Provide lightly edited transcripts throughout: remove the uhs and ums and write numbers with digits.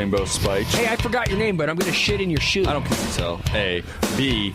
Rainbow Spike. Hey, I forgot your name, but I'm going to shit in your shoe. I don't kiss and tell. A. B.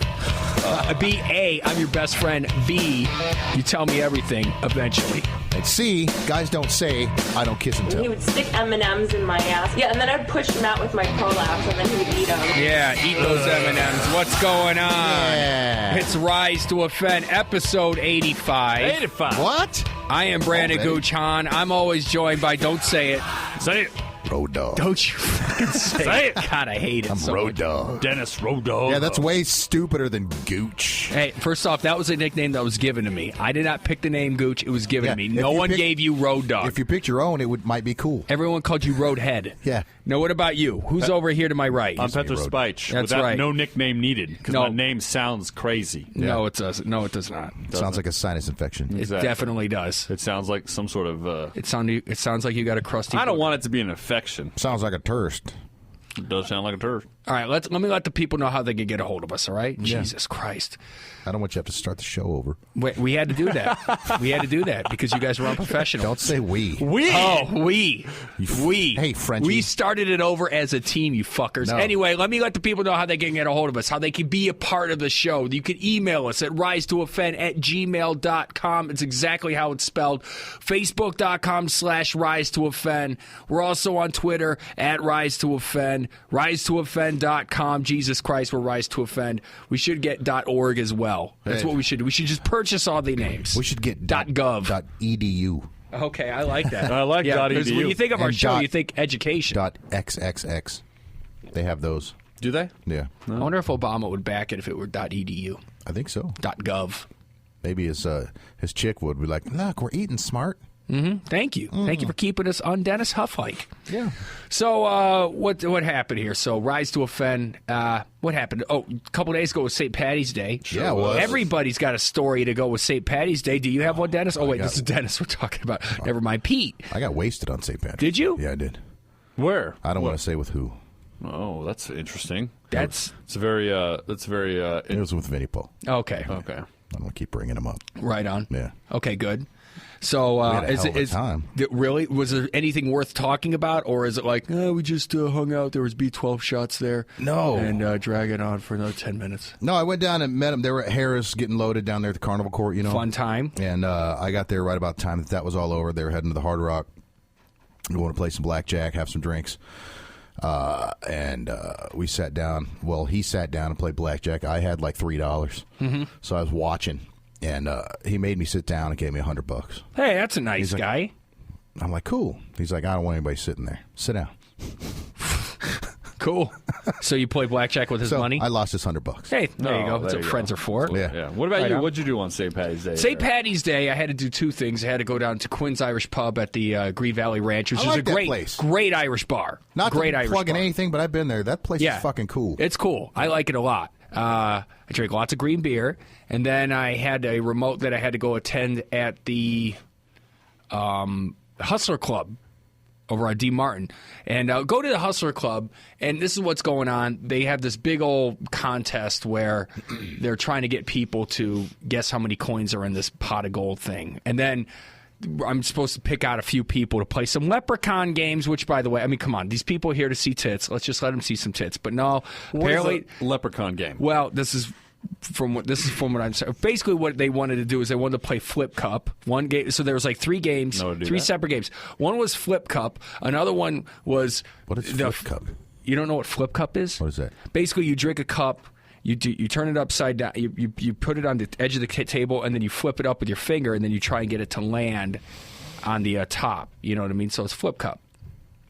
B, A, I'm your best friend. B, you tell me everything eventually. And C, guys don't say, I don't kiss and tell. He would stick M&Ms in my ass. Yeah, and then I'd push him out with my prolapse, and then he would eat them. Yeah, eat those M&Ms. What's going on? Yeah. It's Rise to Offend, episode 85. 85. What? I am Brandon Already? Gooch Han. I'm always joined by, don't say it. Say it. Road Dog. Don't you fucking say it. God, I hate it I'm so Road much. Dog. Dennis Road Dog. Yeah, that's way stupider than Gooch. Hey, first off, that was a nickname that was given to me. I did not pick the name Gooch. It was given to me. if No you one gave you Road Dog. If you picked your own, it might be cool. Everyone called you Roadhead. Yeah. Now, what about you? Who's over here to my right? I'm Petra Road. Spike. That's without right. No nickname needed, because No. my name sounds crazy. No, it doesn't. No, it does not. Sounds like a sinus infection. It Exactly. definitely does. It sounds like some sort of... It sounds like you got a crusty. I don't boot. want it to be an infection. Sounds like a tourist. It does sound like a turd. All right, let me let the people know how they can get a hold of us. All right, Yeah. Jesus Christ, I don't want you to have to start the show over. we had to do that. We had to do that because you guys were unprofessional. Don't say we. We. Hey, Frenchie. We started it over as a team, you fuckers. No. Anyway, let me let the people know how they can get a hold of us, how they can be a part of the show. You can email us at risetooffend@gmail.com. It's exactly how it's spelled. Facebook.com/risetooffend. We're also on Twitter at risetooffend. Risetooffend.com. Jesus Christ, we're Rise to Offend. We should get .org as well. That's Hey. what we should do. We should just purchase all the names. We should get .gov. .edu. Okay, I like that. I like yeah, 'cause .edu. when you think of our And show, you think education. .xxx. They have those. Do they? Yeah. I wonder if Obama would back it if it were .edu, I think so. .gov. Maybe his chick would be like, look, we're eating smart. Thank you. Thank you for keeping us on Dennis Huff-like. Yeah. So what happened here? So Rise to Offend, what happened? Oh, a couple days ago was St. Patty's Day. Yeah, it was. Everybody's got a story to go with St. Patty's Day. Do you have one, Dennis? Oh, wait, this is Dennis we're talking about. Never mind. Pete. I got wasted on St. Patrick's. Did you? Yeah, I did. Where? I don't want to say with who. Oh, that's interesting. That's It's very. It was with Vinnie Poe. okay. Okay. I don't want to keep bringing him up. Right on. Yeah. Okay, good. So, had a hell of a time. Really? Was there anything worth talking about, or is it like, we just hung out? There was B12 shots there. No. And drag it on for another 10 minutes. No, I went down and met him. They were at Harris getting loaded down there at the Carnival Court, you know. Fun time. And I got there right about the time that was all over. They were heading to the Hard Rock. We want to play some blackjack, have some drinks. And we sat down. Well, he sat down and played blackjack. I had like $3. Mm-hmm. So I was watching. And he made me sit down and gave me $100. Hey, that's a nice He's like- guy. I'm like, cool. He's like, I don't want anybody sitting there. Sit down. Cool. So you play blackjack with his So money? I lost his $100. Hey, there you go. Oh, That's there what you friends go. are for. Yeah. Yeah. What about Right you? on. What'd you do on St. Patty's Day? St. Patty's Day, I had to do two things. I had to go down to Quinn's Irish Pub at the Green Valley Ranch, which I is like a that great, place. great Irish bar. Not great to Irish plug in bar. anything, but I've been there. That place is fucking cool. It's cool. I like it a lot. I drink lots of green beer, and then I had a remote that I had to go attend at the Hustler Club over on D. Martin. And go to the Hustler Club, and this is what's going on. They have this big old contest where they're trying to get people to guess how many coins are in this pot of gold thing. And then I'm supposed to pick out a few people to play some leprechaun games, which, by the way, I mean, come on. These people are here to see tits. Let's just let them see some tits. But no, What is apparently... a leprechaun game? Well, this is from what I'm saying. Basically, what they wanted to do is they wanted to play Flip Cup. One game, so there was like three games, three separate games. One was Flip Cup. Another one was What is Flip Cup? You don't know what Flip Cup is? What is that? Basically, you drink a cup. You turn it upside down. You put it on the edge of the table, and then you flip it up with your finger, and then you try and get it to land on the top. You know what I mean? So it's Flip Cup.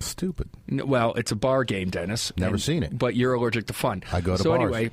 Stupid. Well, it's a bar game, Dennis. Never seen it. But you're allergic to fun. I go to so bars. Anyway,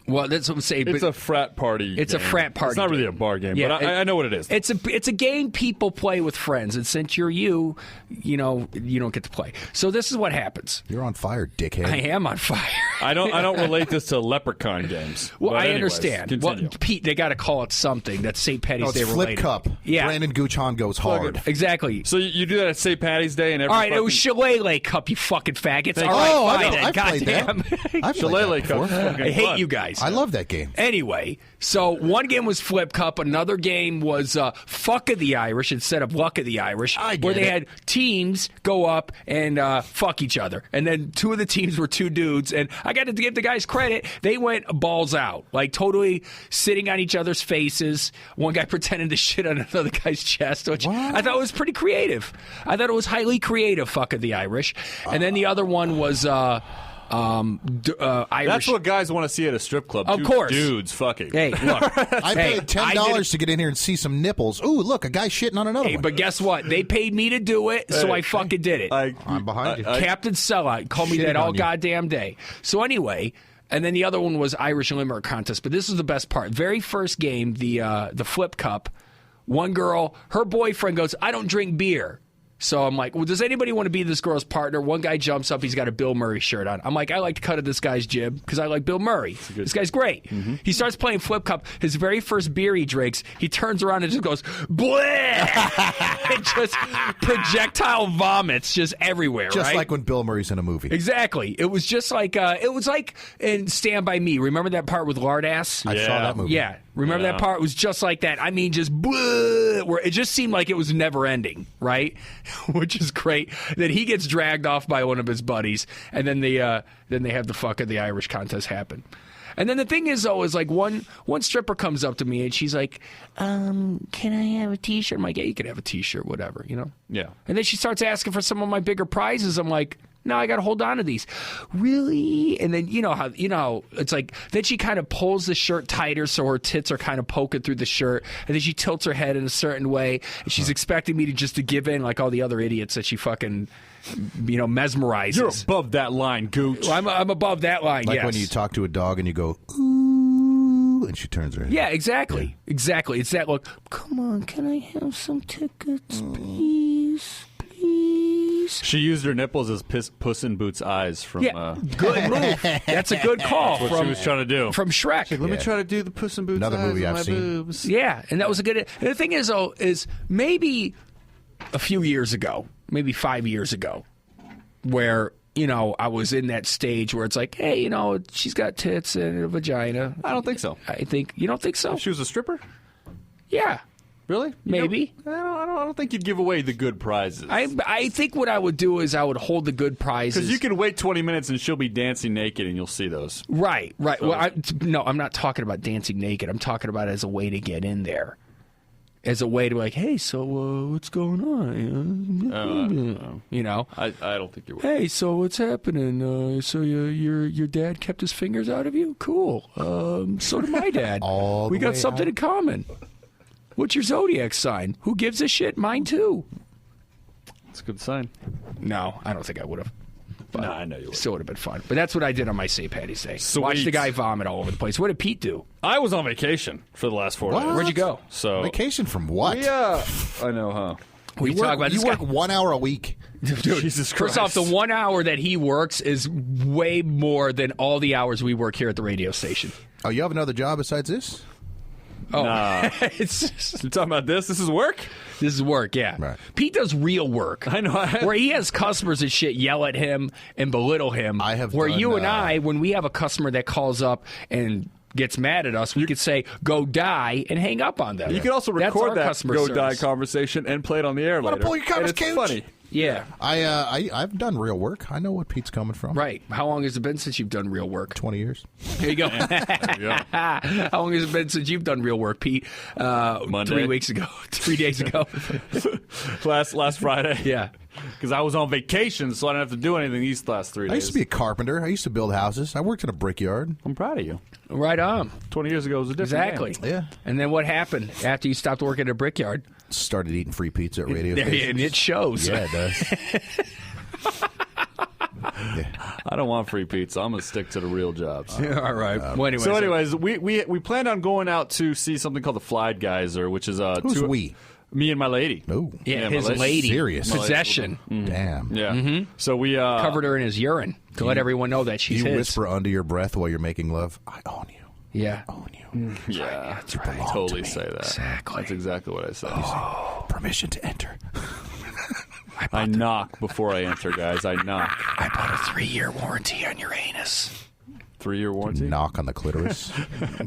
well, that's what I'm saying. It's but a frat party. It's game. a frat party. It's not really a game. bar game, Yeah, but I know what it is. It's a game people play with friends, and since you're you know, you don't get to play. So this is what happens. You're on fire, dickhead. I am on fire. I don't relate this to Leprechaun games. Well, But I anyways, understand. Well, continue. Pete, they got to call it something. That's St. Patty's it's Day Flip related. Cup. Yeah. Brandon Gooch goes hard. Exactly. So you do that at St. Patty's Day and every All right, it fucking- was Shillelagh Cup, you fucking faggots. All you. right, Oh, fine I know. then. I've played that. Goddamn. I've played Shillelagh that before. Cup. I hate you guys. I love that game. Anyway, so one game was Flip Cup, another game was Fuck of the Irish instead of Luck of the Irish, I get where they it. had teams go up and fuck each other. And then two of the teams were two dudes, and I got to give the guys credit. They went balls out, like totally sitting on each other's faces. One guy pretending to shit on another guy's chest, which I thought was pretty creative. I thought it was highly creative, Fuck of the Irish. And then the other one was Irish. That's what guys want to see at a strip club. Of Two course. dudes fucking. Hey, look. I paid $10 to get in here and see some nipples. Ooh, look, a guy shitting on another Hey, one. but guess what? They paid me to do it, so I fucking did it. I'm behind you. Captain Sellout called me Shitting that all on you. goddamn day. So anyway, and then the other one was Irish Limerick contest. But this is the best part. Very first game, the Flip Cup. One girl, her boyfriend goes, "I don't drink beer." So I'm like, well, does anybody want to be this girl's partner? One guy jumps up. He's got a Bill Murray shirt on. I'm like, I like to cut at this guy's jib because I like Bill Murray. This guy's great. Mm-hmm. He starts playing Flip Cup. His very first beer he drinks, he turns around and just goes, bleh! And just projectile vomits just everywhere, Just right? like when Bill Murray's in a movie. Exactly. It was just like in Stand By Me. Remember that part with Lardass? I saw that movie. Yeah. Remember that part? It was just like that. I mean, just bleh, where it just seemed like it was never ending, right? Which is great. That he gets dragged off by one of his buddies, and then they have the Fuck of the Irish contest happen. And then the thing is, though, is like one stripper comes up to me and she's like, "Can I have a T-shirt?" I'm like, "Yeah, you can have a T-shirt, whatever, you know." Yeah. And then she starts asking for some of my bigger prizes. I'm like, no, I got to hold on to these. Really? And then you know how it's like. Then she kind of pulls the shirt tighter so her tits are kind of poking through the shirt, and then she tilts her head in a certain way, and she's expecting me to give in like all the other idiots that she fucking mesmerizes. You're above that line, Gooch. Well, I'm above that line. Like yes. when you talk to a dog and you go, ooh, and she turns her head. Yeah, exactly. Yeah. Exactly. It's that look. Come on, can I have some tickets, please? She used her nipples as Puss in Boots' eyes from. Yeah, good move. That's a good call. What she was trying to do from Shrek. Let me try to do the Puss in Boots' Another eyes movie on I've my seen. boobs. Yeah, and that was a good. And the thing is, though, is maybe a few years ago, maybe 5 years ago, where I was in that stage where it's like, hey, she's got tits and a vagina. I don't think so. I think you don't think so. If she was a stripper? Yeah. Really? Maybe. I don't think you'd give away the good prizes. I think what I would do is I would hold the good prizes. Because you can wait 20 minutes and she'll be dancing naked and you'll see those. Right. So Well, I'm not talking about dancing naked. I'm talking about it as a way to get in there. As a way to be like, hey, so what's going on? I don't think you would. Hey, so what's happening? So your dad kept his fingers out of you? Cool. So did my dad. We got something in common. What's your zodiac sign? Who gives a shit? Mine too. That's a good sign. No, I don't think I would have. No, I know you would. Still would have been fun. But that's what I did on my St. Patty's Day. Sweet. Watch the guy vomit all over the place. What did Pete do? I was on vacation for the last 4 days. Where'd you go? So Vacation from what? Yeah, I know, huh? We talk about this you guy. work 1 hour a week. Dude, Jesus Christ. First off, the 1 hour that he works is way more than all the hours we work here at the radio station. Oh, you have another job besides this? Oh, Nah. it's just, You're talking about this? This is work? this is work, yeah. Right. Pete does real work. I know. Where he has customers and shit yell at him and belittle him. I have where done, you and I, when we have a customer that calls up and gets mad at us, we could say, go die, and hang up on them. You can also That's record our that customer go service. die conversation and play it on the air later. pull your covers, and it's Gooch. funny. Yeah. I've done real work. I know what Pete's coming from. Right. How long has it been since you've done real work? 20 years. There you go. Yeah. How long has it been since you've done real work, Pete? Monday. 3 weeks ago. 3 days ago. last Friday. Yeah. Because I was on vacation, so I didn't have to do anything these last 3 days. I used to be a carpenter. I used to build houses. I worked in a brickyard. I'm proud of you. Right on. 20 years ago was a different Exactly. game. Yeah. And then what happened after you stopped working at a brickyard? Started eating free pizza at radio There, stations. and it shows. Yeah, it does. I don't want free pizza. I'm going to stick to the real jobs. All right. Well, anyways, So anyways, we planned on going out to see something called the Fly Geyser, which is Who's we? Me and my lady. Oh, Yeah, my his lady. Serious. Possession. Damn. Yeah. So we Covered her in his urine to let everyone know that she's You his. whisper under your breath while you're making love, I own you. Yeah. I own you. Yeah, You belong to totally me. say that. Exactly. That's exactly what I said. Permission to enter. I knock before I enter, guys. I knock. I bought a 3-year warranty on your anus. 3-year warranty. Knock on the clitoris.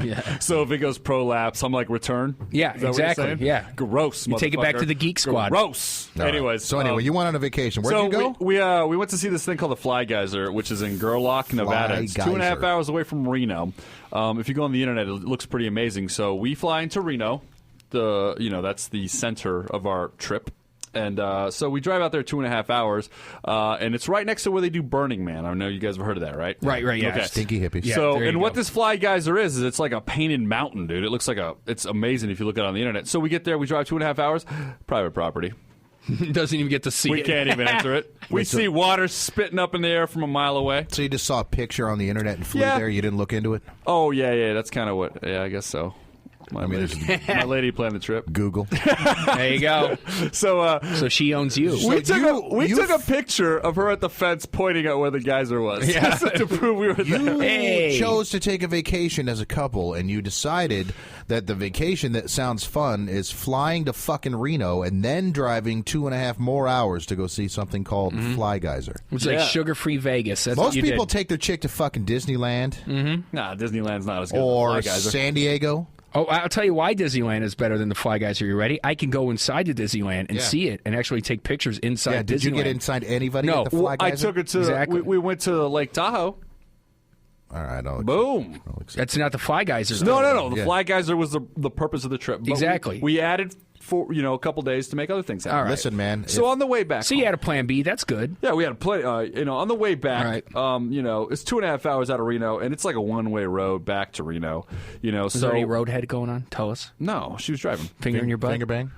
Yeah. So if it goes prolapse, I'm like return. Yeah, Is that what you're exactly. saying? Yeah. Gross. You take it back motherfucker. to the Geek Squad. Gross. All right. Anyways. So anyway, you went on a vacation. Where'd you go? We went to see this thing called the Fly Geyser, which is in Gerlach, Nevada. It's 2.5 Geyser. hours away from Reno. If you go on the internet, it looks pretty amazing. So we fly into Reno. That's the center of our trip. And so we drive out there 2.5 hours, and it's right next to where they do Burning Man. I know you guys have heard of that, right? Right, yeah. Okay. Stinky hippies. Yeah. So, there you and what go. this Fly Geyser is it's like a painted mountain, dude. It looks like it's amazing if you look at it on the internet. So we get there, we drive 2.5 hours, private property. Doesn't even get to see We it. can't even enter it. We see water spitting up in the air from a mile away. So you just saw a picture on the internet and flew Yeah. there? You didn't look into it? Oh, yeah, that's kind of what, I guess so. My lady planned the trip. Google. There you go. So she owns you. we you took a picture of her at the fence pointing at where the geyser was to prove we were there. You Hey. chose to take a vacation as a couple, and you decided that the vacation that sounds fun is flying to fucking Reno and then driving 2.5 more hours to go see something called Fly Geyser. It's like sugar-free Vegas. That's what Most you people did. take their chick to fucking Disneyland Nah, Disneyland's not as good or as the Fly Geyser. San Diego. Oh, I'll tell you why Disneyland is better than the Fly Geyser. Are you ready? I can go inside the Disneyland and Yeah. see it and actually take pictures inside Yeah, Disneyland. did you get inside anybody No. at the Fly I Geyser? took her to Exactly. we went to Lake Tahoe. All right, I'll Boom. That's not the Fly Geyser. No. The Yeah. Fly Geyser was the purpose of the trip. But Exactly. We added for a couple days to make other things happen. All right. Listen, man. So on the way back, So you had a plan B. That's good. yeah, we had a play. On the way back, All right. it's 2.5 hours out of Reno, and it's like a one-way road back to Reno. Is there any roadhead going on? Tell us. No, she was driving. Finger in your butt? Finger bang?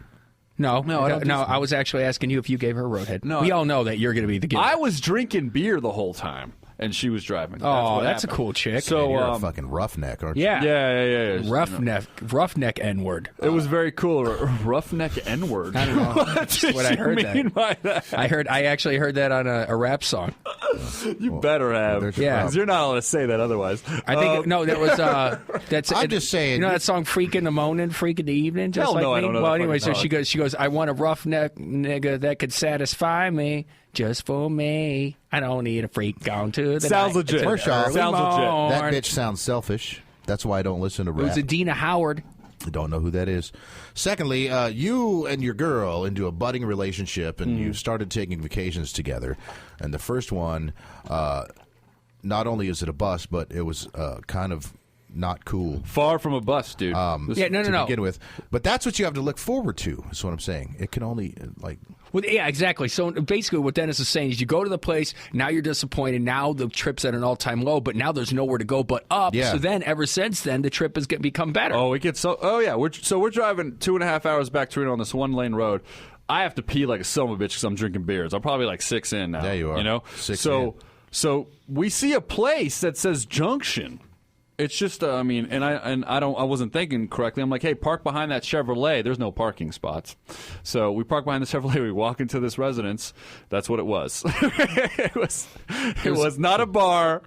No, I don't do so. I was actually asking you if you gave her a roadhead. No, we all know that you're going to be the giver. I was drinking beer the whole time, and she was driving. Oh, that's a happened. cool chick. So You're a fucking roughneck, aren't you? yeah. yeah. Roughneck N-word. It was very cool. Roughneck N-word. I don't know. What did what I you heard mean by that? I actually heard that on a rap song. You better have. there's your Yeah. Because you're not allowed to say that otherwise. I think no, that was that's. I'm just saying. You know that song "Freak in the Morning, Freak in the Evening." Just Hell like no, me? I don't know Well, that anyway, fucking so song. she goes. I want a roughneck nigga that could satisfy me, just for me. I don't need a freak on to the Sounds night legit. till First off, early sounds legit. morn. That bitch sounds selfish. That's why I don't listen to It rap. was Adina Howard. I don't know who that is. Secondly, you and your girl into a budding relationship, and you started taking vacations together. And the first one, not only is it a bust, but it was kind of not cool. Far from a bust, dude. Yeah, no. to begin with. But that's what you have to look forward to, is what I'm saying. It can only, Well, yeah, exactly. So basically what Dennis is saying is you go to the place, now you're disappointed, now the trip's at an all-time low, but now there's nowhere to go but up. Yeah. So then, ever since then, the trip has become better. Oh, it gets so. Oh yeah, we're driving 2.5 hours back to Reno on this one-lane road. I have to pee like a son of a bitch because I'm drinking beers. I'm probably like 6 in now. Yeah, you are. You know. 6 so in. so we see a place that says Junction. It's just, I wasn't thinking correctly. I'm like, hey, park behind that Chevrolet. There's no parking spots. So we park behind the Chevrolet. We walk into this residence. That's what it was. It was not a bar.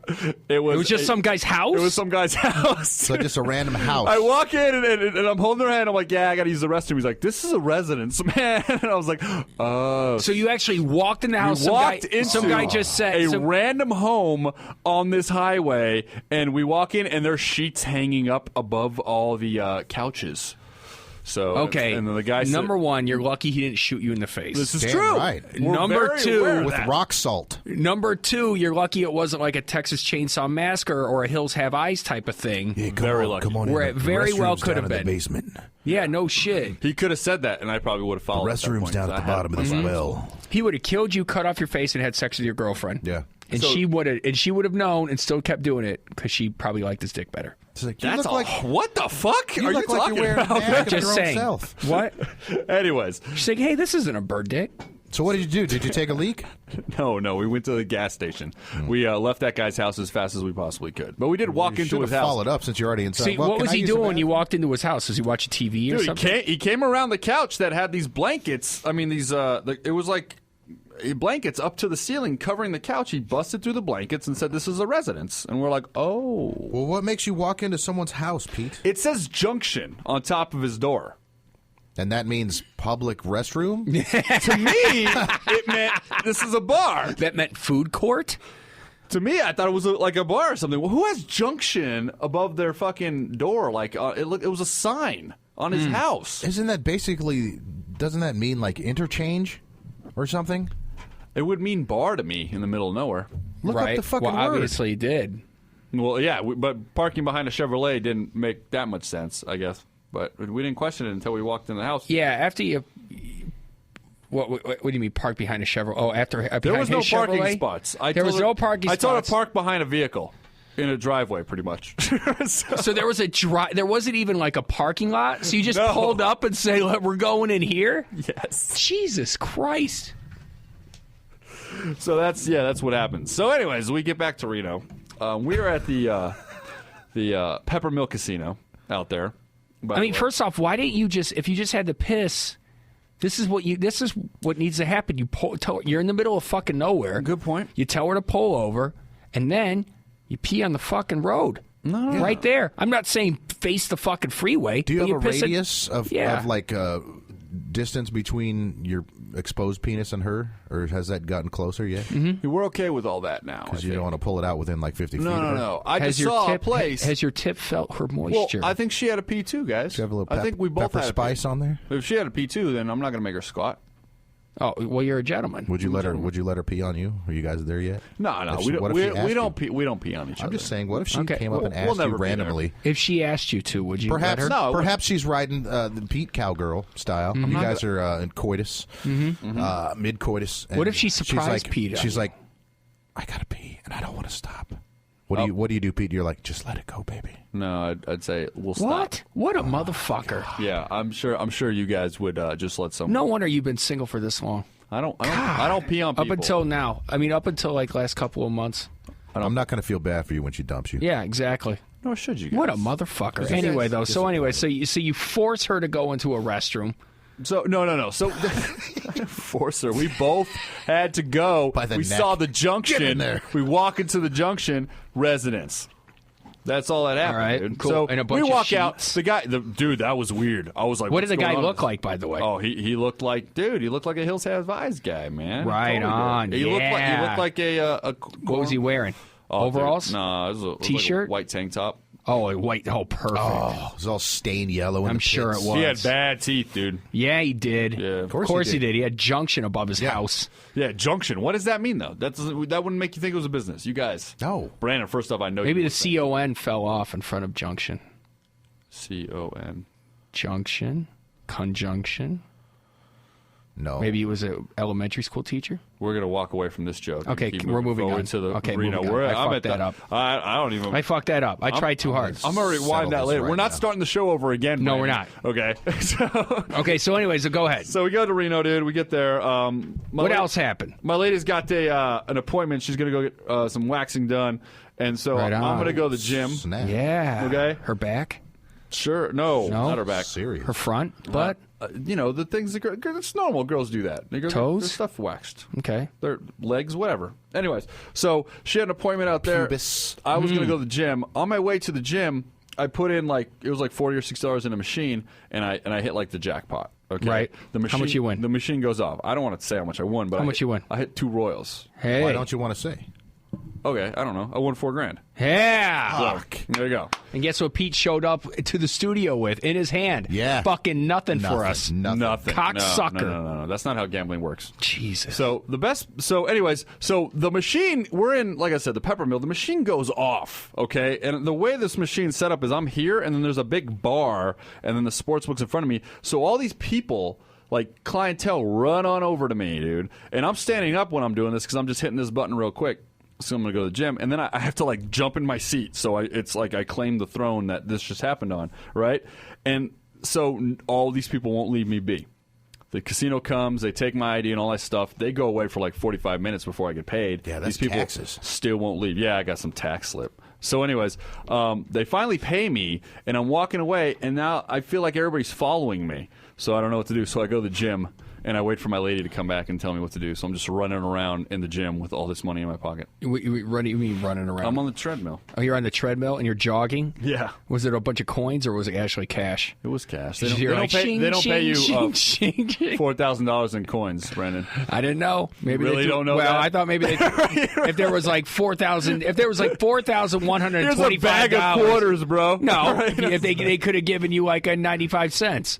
It was just some guy's house? It was some guy's house. so just a random house. I walk in and I'm holding her hand. I'm like, yeah, I got to use the restroom. He's like, this is a residence, man. And I was like, oh. So you actually walked in the house. We walked into some guy just said a random home on this highway, and we walk in, and there's sheets hanging up above all the couches. So okay. and then the guy said, number one, you're lucky he didn't shoot you in the face. this is Damn true. right. We're Number very two, aware of with that. rock salt. Number two, you're lucky it wasn't like a Texas Chainsaw Massacre or a Hills Have Eyes type of thing. Hey, Very lucky. Come on Where in. it The very well restroom's could down have in been. the basement. Yeah, no shit. He could have said that, and I probably would have followed. The at that restroom's point, down so at the I had- bottom of this well. He would have killed you, cut off your face, and had sex with your girlfriend. Yeah. And So- she would have known and still kept doing it because she probably liked his dick better. It's like, you That's look like what the fuck you are look you like talking you're wearing a about? bag of Just your saying. own self. What? Anyways, She's like, hey, this isn't a bird dick. So what did you do? Did you take a leak? No, we went to the gas station. We left that guy's house as fast as we possibly could. But we did walk You into should his have house. followed up since you're already inside. See, Well, what can was I he use the doing when you bathroom? walked into his house? Was he watching TV or Dude, something? he came around the couch that had these blankets. I mean, these. It was like blankets up to the ceiling covering the couch. He busted through the blankets and said, "This is a residence." And we're like, "Oh." Well, what makes you walk into someone's house, Pete? It says Junction on top of his door. And that means public restroom? To me, it meant this is a bar. That meant food court? To me, I thought it was like a bar or something. Well, who has Junction above their fucking door? Like it was a sign on his house. Isn't that basically, doesn't that mean like interchange or something? It would mean bar to me in the middle of nowhere. Look right. up the fucking well, word. obviously he did. Well, yeah, but parking behind a Chevrolet didn't make that much sense, I guess. But we didn't question it until we walked in the house. Yeah, after you... What do you mean park behind a Chevrolet? Oh, after There was no his parking Chevrolet? spots. There was no parking spots. I told her park behind a vehicle in a driveway, pretty much. So there was there wasn't even like a parking lot? So you just No. pulled up and say, we're going in here? Yes. Jesus Christ. So that's what happened. So anyways, we get back to Reno. We were at the Peppermill Casino out there. I mean, first off, why didn't you if you just had to piss, this is what needs to happen. You're in the middle of fucking nowhere. Good point. You tell her to pull over, and then you pee on the fucking road. No. Right there. I'm not saying face the fucking freeway. Do you but have a piss radius of like distance between your exposed penis and her, or has that gotten closer yet? Mm-hmm. We're okay with all that now. Because you don't want to pull it out within like 50 feet. No. I Has just your saw tip, a place. Has your tip felt her Well, moisture? I think she had a pee too, guys. Do you have a little I think we both pepper had a spice pee. on there? If she had a pee too, then I'm not going to make her squat. Oh, well, you're a gentleman. Would you let her pee on you? Are you guys there yet? No, If we she- don't. what if We, she asked we don't you? pee. We don't pee on each other. I'm just saying, what if she Okay. came up and We'll asked never you be there. randomly? If she asked you to, would you let Perhaps, her? No, perhaps she's riding the Pete cowgirl style. You guys are in coitus, mid coitus. What if she surprised Pete? She's like, I gotta pee and I don't want to stop. What do you do, Pete? You're like, just let it go, baby. No, I'd say we'll stop. What? What a motherfucker. Yeah, I'm sure you guys would just let someone. No wonder you've been single for this long. I don't pee on people. Up until now. I mean, up until like last couple of months. I'm not gonna feel bad for you when she dumps you. Yeah, exactly. Nor should you guys. What a motherfucker. you Anyway, guys though. So anyway, so you force her to go into a restroom. So no. So force her. We both had to go. By the we neck. saw the Get junction. in there. We walk into the junction residence. That's all that happened. All right, dude. cool. So And a bunch we of walk out. sheets. Dude, that was weird. I was like, What did the what's guy going on? look like, by the way? Oh, he looked like, dude. He looked like a Hills Have Eyes guy, man. Right Totally on, did. He looked yeah. like a. What was he wearing? Oh, dude. Overalls? No, it was like a T-shirt? white tank top. Oh, white. Oh, perfect. Oh, it was all stained yellow. In I'm the sure pits. it was. He had bad teeth, dude. Yeah, he did. Yeah, of course he he did. did. He had junction above his Yeah. house. Yeah, junction. What does that mean, though? That wouldn't make you think it was a business. You guys. No. Brandon, first off, I know Maybe you the CON fell off in front of junction. CON. Junction, conjunction. No. Maybe he was an elementary school teacher. We're gonna walk away from this joke. and Okay, keep we're moving forward on. to the Okay, Reno. moving on. I I'm fucked at that the- up. I don't even. I fucked that up. I tried too hard. I'm gonna rewind that Settle later. this We're right not now. starting the show over again. No, we're Brandon. Okay. Okay, so anyways, go ahead. So we go to Reno, dude. We get there. What else happened? My lady's got an appointment. She's gonna go get some waxing done, and so Right I'm on. gonna go to the gym. Snap. Yeah. Okay. Her back? Sure. No, No? not her back. Serious. Her front? Butt? The things that it's normal. Girls do that. They get Toes? their stuff waxed. Okay. Their legs, whatever. Anyways, so she had an appointment out there. Pubis. I was going to go to the gym. On my way to the gym, I put in it was like $40 or $60 in a machine, and I hit like the jackpot. Okay, Right. The How machine, much you win? The machine goes off. I don't want to say how much I won, but How much you win? I hit 2 Royals. Hey. Why don't you want to say? Okay, I don't know. I won $4,000. Yeah. Fuck. There you go. And guess what Pete showed up to the studio with in his hand? Yeah. Fucking nothing for us. Nothing. Nothing. Cocksucker. No. That's not how gambling works. Jesus. So anyways, the machine, we're in, like I said, the Peppermill, the machine goes off, okay? And the way this machine's set up is I'm here, and then there's a big bar, and then the sportsbook's in front of me. So all these people, like clientele, run on over to me, dude. And I'm standing up when I'm doing this because I'm just hitting this button real quick. So I'm going to go to the gym, and then I have to like jump in my seat. So it's like I claim the throne that this just happened on, right? And so all these people won't leave me be. The casino comes, they take my ID and all that stuff. They go away for like 45 minutes before I get paid. Yeah, that's These people taxes. still won't leave. Yeah, I got some tax slip. So anyways, they finally pay me, and I'm walking away, and now I feel like everybody's following me. So I don't know what to do. So I go to the gym, and I wait for my lady to come back and tell me what to do. So I'm just running around in the gym with all this money in my pocket. You mean running around? I'm on the treadmill. Oh, you're on the treadmill and you're jogging? Yeah. Was it a bunch of coins or was it actually cash? It was cash. They don't pay you shing. $4,000 in coins, Brandon. I didn't know. Maybe really they don't know Well, that? I thought maybe they if there was like 4,000, if there was like $4,125. Here's a bag of quarters, bro. No, if they could have given you like a 95 cents.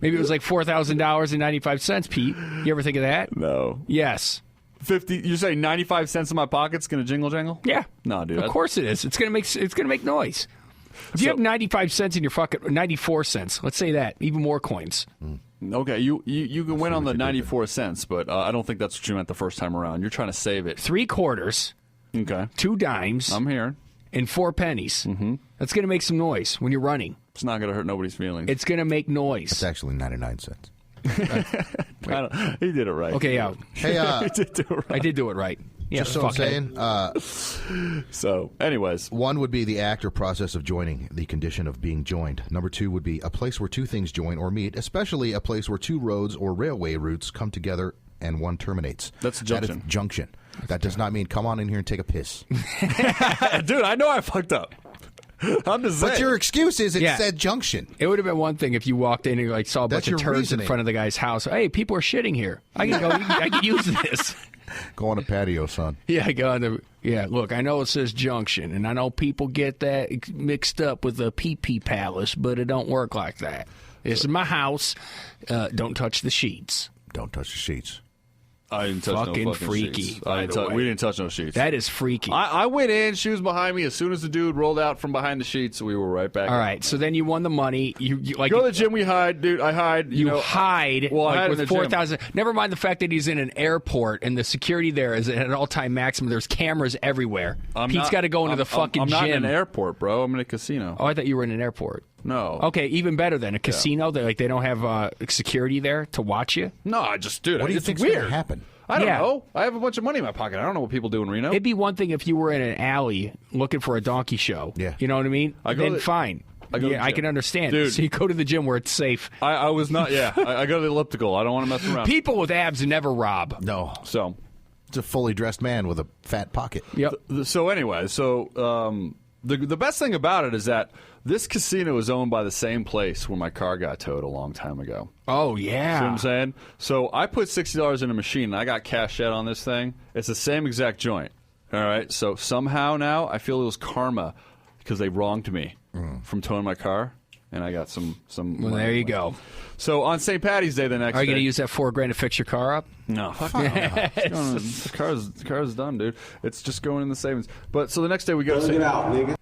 Maybe it was like $4,000.95, Pete. You ever think of that? No. Yes. 50. You say 95 cents in my pocket's gonna jingle jangle? Yeah. No, dude. Of course it is. It's gonna make noise. If you have 95 cents in your fucking 94 cents, let's say that, even more coins. Okay, you can win on the 94 cents, but I don't think that's what you meant the first time around. You're trying to save it. 3 quarters, Okay. 2 dimes, I'm here. and 4 pennies. Mm-hmm. That's gonna make some noise when you're running. It's not gonna hurt nobody's feelings. It's gonna make noise. It's actually 99 cents. He did it right. Okay, yeah. Hey, He did do it right. I did do it right. Yeah, just so I'm fuckhead. saying, So, anyways. 1 would be the act or process of joining, the condition of being joined. Number 2 would be a place where 2 things join or meet, especially a place where 2 roads or railway routes come together and one terminates. That's a junction. That is junction. That does not mean come on in here and take a piss. Dude, I know I fucked up. I'm just saying. But your excuse is it Yeah. said junction. It would have been one thing if you walked in and like saw a That's bunch of your turds reasoning. in front of the guy's house. Hey, people are shitting here. I can go. I can use this. Go on a patio, son. Yeah, I go on the. Yeah, look, I know it says junction, and I know people get that mixed up with the pee-pee palace, but it don't work like that. This is my house. Don't touch the sheets. Don't touch the sheets. I didn't touch Fucking no fucking freaky, sheets. by the way. We didn't touch no sheets. That is freaky. I went in. She was behind me. As soon as the dude rolled out from behind the sheets, we were right back. All right, so then you won the money. You like Go to the gym. We hide, dude. I hide. you hide Well, I hide in with the gym. 4,000. Never mind the fact that he's in an airport and the security there is at an all-time maximum. There's cameras everywhere. Pete's got to go into the fucking I'm gym. not in an airport, bro. I'm in a casino. Oh, I thought you were in an airport. No. Okay, even better then. A casino. They don't have security there to watch you. No, I just, dude. What do you it's think's weird. going to happen? I don't Yeah. know. I have a bunch of money in my pocket. I don't know what people do in Reno. It'd be one thing if you were in an alley looking for a donkey show. Yeah. You know what I mean? Then fine. I go to the I gym. can understand. Dude. So you go to the gym where it's safe. I was not. Yeah, I go to the elliptical. I don't want to mess around. People with abs never rob. No. So, It's a fully dressed man with a fat pocket. Yep. so anyway, the best thing about it is that this casino is owned by the same place where my car got towed a long time ago. Oh, yeah. See what I'm saying? So I put $60 in a machine, and I got cashed out on this thing. It's the same exact joint. All right? So somehow now I feel it was karma because they wronged me from towing my car, and I got some Well, money there you anyway. go. So on St. Patty's Day the next Are you day... going to use that $4,000 to fix your car up? No, fuck no. The car's done, dude. It's just going in the savings. But so the next day we go to... It out, nigga.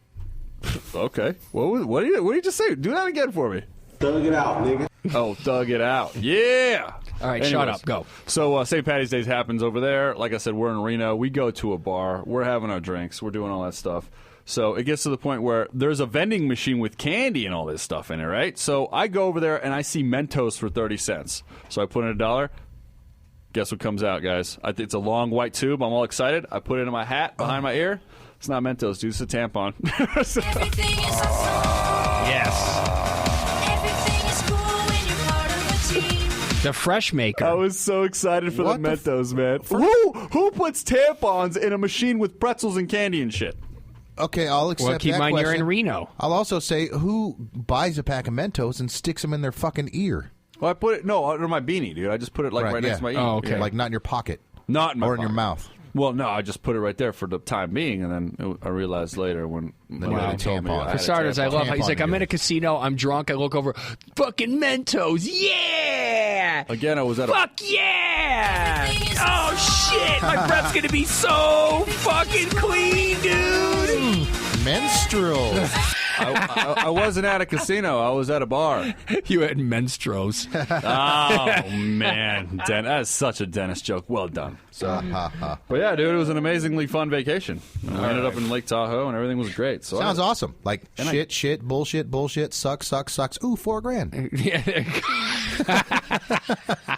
Okay. What did you just say? Do that again for me. Thug it out, nigga. Oh, thug it out. Yeah. All right, shut up. Go. So St. Patty's Day happens over there. Like I said, we're in Reno. We go to a bar. We're having our drinks. We're doing all that stuff. So it gets to the point where there's a vending machine with candy and all this stuff in it, right? So I go over there and I see Mentos for 30 cents. So I put in $1. Guess what comes out, guys? It's a long white tube. I'm all excited. I put it in my hat behind my ear. It's not Mentos, dude. It's a tampon. Everything is awesome. Yes. Everything is cool when you're part of a team. The Fresh Maker. I was so excited for What the the Mentos, man. Who puts tampons in a machine with pretzels and candy and shit? Okay, I'll accept Well, keep that in mind you're question. in Reno. I'll also say, who buys a pack of Mentos and sticks them in their fucking ear? Well, I put it under my beanie, dude. I just put it right next to my ear. Oh, okay. Like not in your pocket. Not in my Or in your pocket. mouth. Well, no, I just put it right there for the time being, and then I realized later when you had a told me tampon. I had For a starters, I tampon. love how he's Tampon like, I'm in a dude. casino, I'm drunk, I look over, fucking Mentos, yeah! Again, I was at a... Fuck yeah! Oh shit, my breath's gonna be so fucking clean, dude! Menstrual. I wasn't at a casino. I was at a bar. You had menstruos. Oh, man. That is such a dentist joke. Well done. So, but yeah, dude, it was an amazingly fun vacation. And we ended up in Lake Tahoe, and everything was great. So Sounds awesome. Like shit, bullshit, sucks. Ooh, $4,000. Yeah, there you go.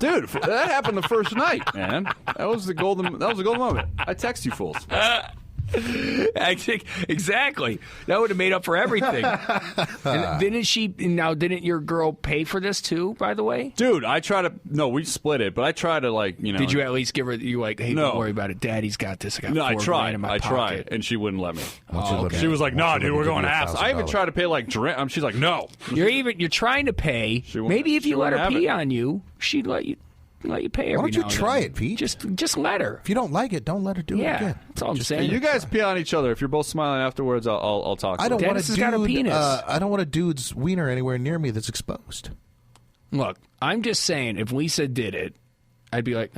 Dude, that happened the first night, man. That was the golden moment. I text you fools. I think exactly. That would have made up for everything. And didn't your girl pay for this too, by the way? Dude, no, we split it, but I tried to Did you at least give her, hey, No. don't worry about it. Daddy's got this. I got No, I $4 grand tried. in my I pocket. tried, and she wouldn't let me. Okay. She was like, "Nah, dude, we're going give you halves." I even $1,000. tried to pay like drink. She's like, "No." You're trying to pay. won't- Maybe if she you let won't her have pee it. on you, she'd let you pay every Why don't you now and try then. it, Pete? Just let her. If you don't like it, don't let her do it Yeah, again. that's all I'm saying. You guys pee on each other. If you're both smiling afterwards, I'll talk. To I don't her. want Dennis a has got a dude. penis. I don't want a dude's wiener anywhere near me that's exposed. Look, I'm just saying, if Lisa did it, I'd be like,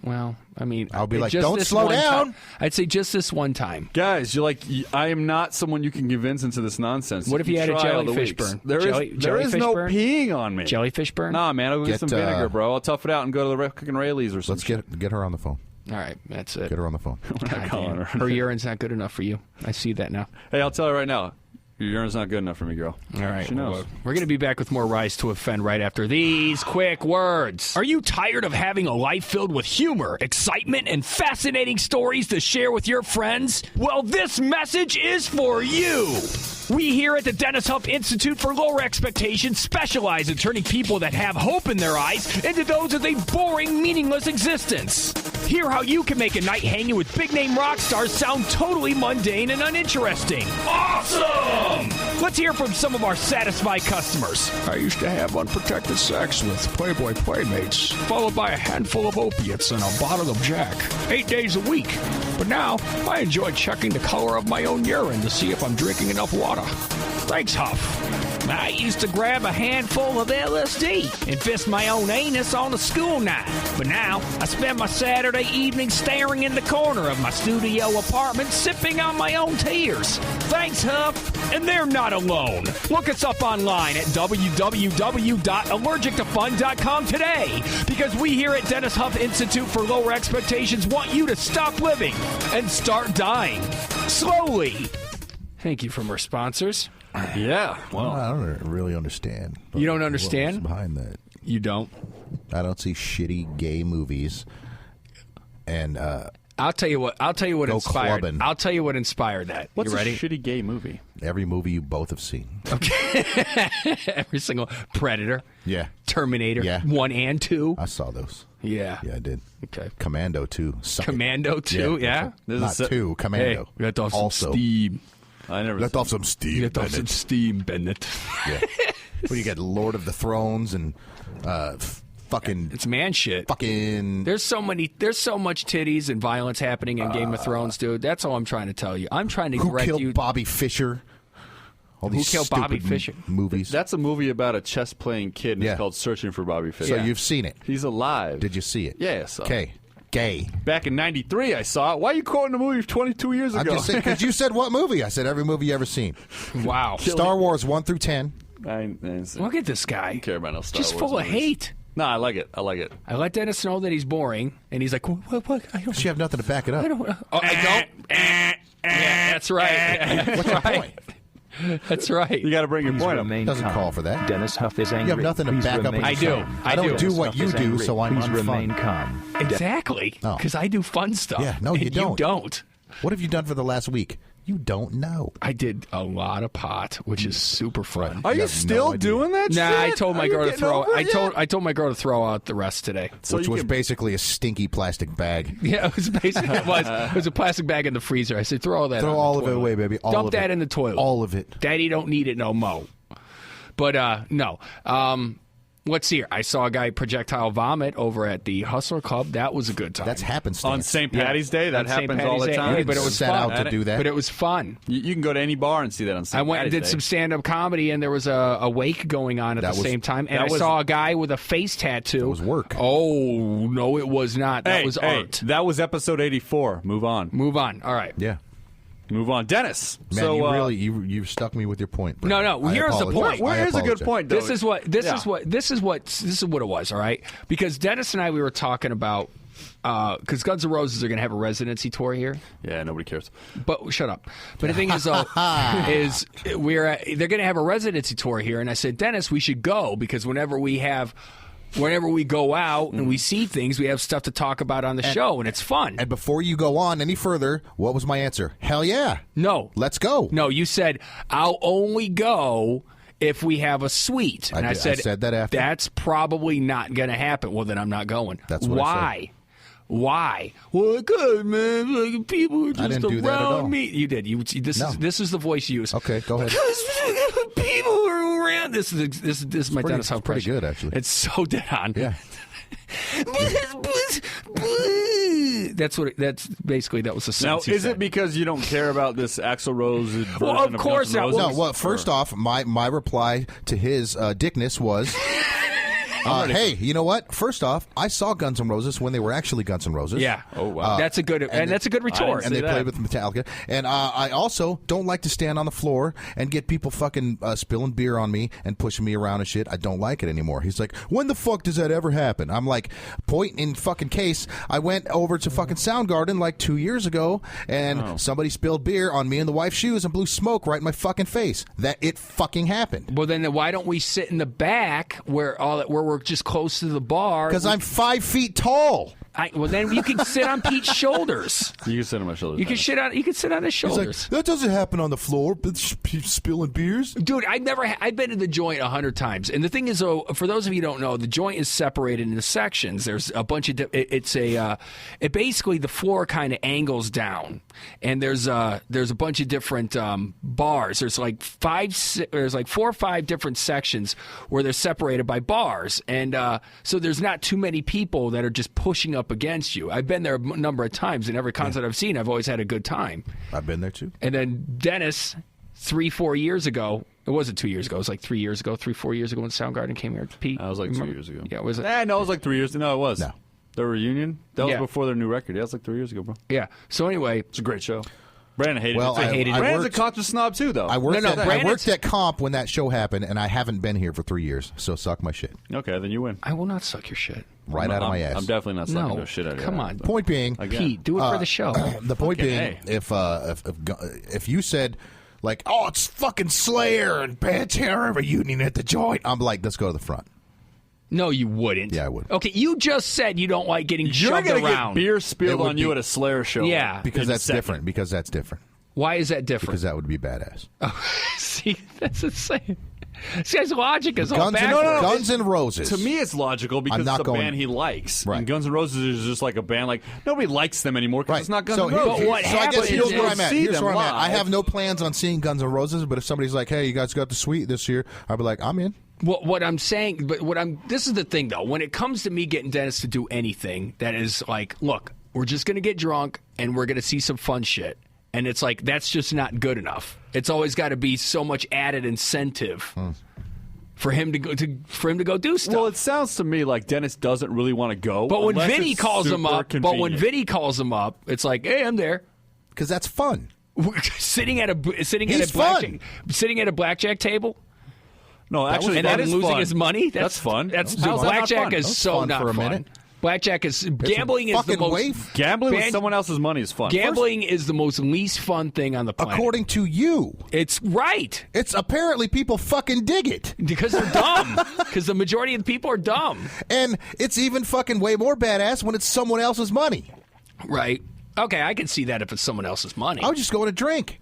well, I mean, I'll be like, just don't this slow one down. time. I'd say just this one time. Guys, I am not someone you can convince into this nonsense. What if you had a try all the jellyfish weeks. burn? There is Jellyfish no burn? peeing on me. Jellyfish burn? Nah, man, I'll go get some Get, vinegar, bro. I'll tough it out and go to the cooking Rayleigh's or something. Let's get her on the phone. All right, that's it. Get her on the phone. God calling damn. her. Her urine's not good enough for you. I see that now. Hey, I'll tell her right now. Your urine's not good enough for me, girl. All right. She knows. Well, we're going to be back with more Rise to Offend right after these quick words. Are you tired of having a life filled with humor, excitement, and fascinating stories to share with your friends? Well, this message is for you. We here at the Dennis Huff Institute for Lower Expectations specialize in turning people that have hope in their eyes into those with a boring, meaningless existence. Hear how you can make a night hanging with big-name rock stars sound totally mundane and uninteresting. Awesome! Let's hear from some of our satisfied customers. I used to have unprotected sex with Playboy playmates, followed by a handful of opiates and a bottle of Jack, 8 days a week. But now, I enjoy checking the color of my own urine to see if I'm drinking enough water. Thanks, Huff. I used to grab a handful of LSD and fist my own anus on a school night. But now, I spend my Saturday evening staring in the corner of my studio apartment, sipping on my own tears. Thanks, Huff. And they're not alone. Look us up online at www.allergictofun.com today, because we here at Dennis Huff Institute for Lower Expectations want you to stop living and start dying slowly. Thank you from our sponsors. Yeah. Well, Well, I don't really understand. You don't understand? What's behind that? You don't? I don't see shitty gay movies. And I'll tell you what Go inspired. clubbing. I'll tell you what inspired that. what's you ready? a shitty gay movie? every movie you both have seen. Every single Predator, Yeah, Terminator, Yeah. 1 and 2. I saw those. Yeah. Yeah, I did. Okay. Commando 2. Suck it. Commando 2, yeah? that's This it. is Not a- 2, Commando. Hey, let off some also, steam. I never. let off some Steve Let off some Bennett. steam, Bennett. Yeah. What do you got? Lord of the Thrones and fucking It's man shit. fucking. There's so much titties and violence happening in Game of Thrones, dude. That's all I'm trying to tell you. I'm trying to Who direct killed you. Bobby Fischer? All Who these killed Bobby stupid Fischer? movies. That's a movie about a chess playing kid. And Yeah. It's called Searching for Bobby Fischer. so you've seen it. He's alive. Did you see it? Yeah, I saw it. Okay. Gay. Back in ’93, I saw it. Why are you quoting a movie 22 years ago? I'm just saying, because you said what movie? I said every movie you ever seen. Wow. Star Wars 1 through 10. I Look at this guy. don't care about no Star Just Wars full of movies. hate. No, I like it. I like it. I let Dennis know that he's boring, and he's like, what? I don't. You have nothing to back it up. I don't. Oh, I don't. Yeah, that's right. What's your point? That's right. You got to bring your point up. Doesn't call for that. Dennis Huff is angry. You have nothing to Please back up. remain what I you do. say. I I don't do. do what you Huff is do, angry. so I'm Please remain unfun. calm. Exactly. No. Because I do fun stuff. Yeah, no, you and don't. You don't. What have you done for the last week? You don't know. I did a lot of pot, which is super fun. Are you have no still idea. doing that Nah, shit? I told my Are you girl to getting throw. over it yet? I told my girl to throw out the rest today. So Which you was can- basically a stinky plastic bag. Yeah, it was basically it was a plastic bag in the freezer. I said, throw all that. Throw out all in of the it toilet. away, baby. All Dump of that it. in the toilet. All of it. Daddy don't need it no mo. But no. Let's see here. I saw a guy projectile vomit over at the Hustler Club. That was a good time. That's happenstance. on St. Patty's Day. That On St. happens all Patty's the Day. time. Hey, but it was set fun. out to do that. But it was fun. You can go to any bar and see that on St. I went and Patty's did Day. some stand-up comedy, and there was a wake going on at That the was- same time. And I that was- saw a guy with a face tattoo. That was work. Oh, no, it was not. That Hey, was hey, art. that was episode 84. Move on. Move on. All right. Yeah. Move on. Dennis. Man, so, you really you stuck me with your point. No, no. I Here's the apologize. point. Well, I here's a good apologize. point, though. This is what Yeah. it was, all right? Because Dennis and I, we were talking about because Guns N' Roses are going to have a residency tour here. Yeah, nobody cares. But shut up. But the thing is, though, is they're going to have a residency tour here, and I said, Dennis, we should go because whenever we have whenever we go out and we see things, we have stuff to talk about on the show, and it's fun. And before you go on any further, what was my answer? Hell yeah. No. Let's go. No, you said, I'll only go if we have a suite. And I said that after. That's probably not going to happen. Well, then I'm not going. That's what I said. Why? Well, good, man. Like, people are just didn't do that at all. around me. You did. This is the voice you use. Okay, go ahead. Because people are around. This is my Dennis Huff pretty good, actually. It's so dead on. Yeah. That's basically that was the Now, sentence. he is said. it because you don't care about this Axl Rose version Well, of course Guns N' not. Roses? No, well, first off, my reply to his dickness was, hey, you know what? First off, I saw Guns N' Roses when they were actually Guns N' Roses. Yeah. Oh, wow. That's a good that's a good retort. And they Say that. played with Metallica. And I also don't like to stand on the floor and get people fucking spilling beer on me and pushing me around and shit. I don't like it anymore. He's like, when the fuck does that ever happen? I'm like, point in fucking case, I went over to fucking Soundgarden like 2 years ago and somebody spilled beer on me and the wife's shoes and blew smoke right in my fucking face. That it fucking happened. Well, then why don't we sit in the back where we're just close to the bar? Because I'm 5 feet tall. Well, then you can sit on Pete's shoulders. You can sit on my shoulders. You can sit on his He's like, shoulders. that doesn't happen on the floor, but spilling beers. Dude, I've been to the joint 100 times, and the thing is, though, for those of you who don't know, the joint is separated into sections. There's a bunch of it basically the floor kind of angles down, and there's a bunch of different bars. There's like 4 or 5 different sections where they're separated by bars, and so there's not too many people that are just pushing up against you. I've been there a number of times, and every concert I've seen, I've always had a good time. I've been there too. And then Dennis, 3-4 years ago, it wasn't 2 years ago, it was like 3 years ago, 3-4 years ago when Soundgarden came here. Pete, That was like 2 years ago. Yeah, was it? No, it was like 3 years. No, it was. No. The reunion? That was Yeah. before their new record. Yeah, it was like 3 years ago, bro. Yeah. So anyway, It's a great show. Brandon hated Well, it. I hated it. Brandon's worked- a concert snob, too, though. I worked Brandon's- at Comp when that show happened, and I haven't been here for 3 years, so suck my shit. Okay, then you win. I will not suck your shit. Right out of my ass. I'm definitely not sucking No, no shit out of your come ass, on. but- Point being, Again. Pete, do it for the show. the point Fucking being, A. if you said, like, oh, it's fucking Slayer and Pantera reunion at the joint, I'm like, let's go to the front. No, you wouldn't. Yeah, I would. Okay, you just said you don't like getting You're shoved going to around. get beer It spilled would on you be- at a Slayer show. Yeah. Because in that's second. different. Because that's different. Why is that different? Because that would be badass. See, that's insane. This guy's logic is all Guns and, backwards. Guns and Roses. To me, it's logical because I'm not it's a going- band he likes. Right. And Guns N' Roses is just like a band like nobody likes them anymore because Right. it's not Guns so, N' Roses. But what so I guess happens here's is where I'm at. see Here's them where I'm at. I live. have no plans on seeing Guns N' Roses, but if somebody's like, hey, you guys got the suite this year, I'll be like, I'm in. What I'm saying, this is the thing though. When it comes to me getting Dennis to do anything, that is like, look, we're just gonna get drunk and we're gonna see some fun shit, and it's like that's just not good enough. It's always got to be so much added incentive for him to go do stuff. Well, it sounds to me like Dennis doesn't really want to go. but when unless Vinny it's calls him super up, convenient. it's like, hey, I'm there. Because that's fun. sitting at a He's blackjack table. No, actually, and that then is losing fun. his money. That's fun. That's How's that not blackjack fun? is That's so fun not for a fun. minute. Blackjack is gambling is the fucking most wave. Gambling with Ban- someone else's money is fun. gambling is the most least fun thing on the planet. According to you. It's right It's apparently people fucking dig it. because they're dumb. Because the majority of the people are dumb. And it's even fucking way more badass when it's someone else's money. Right. Okay, I can see that if it's someone else's money. I was just going to drink.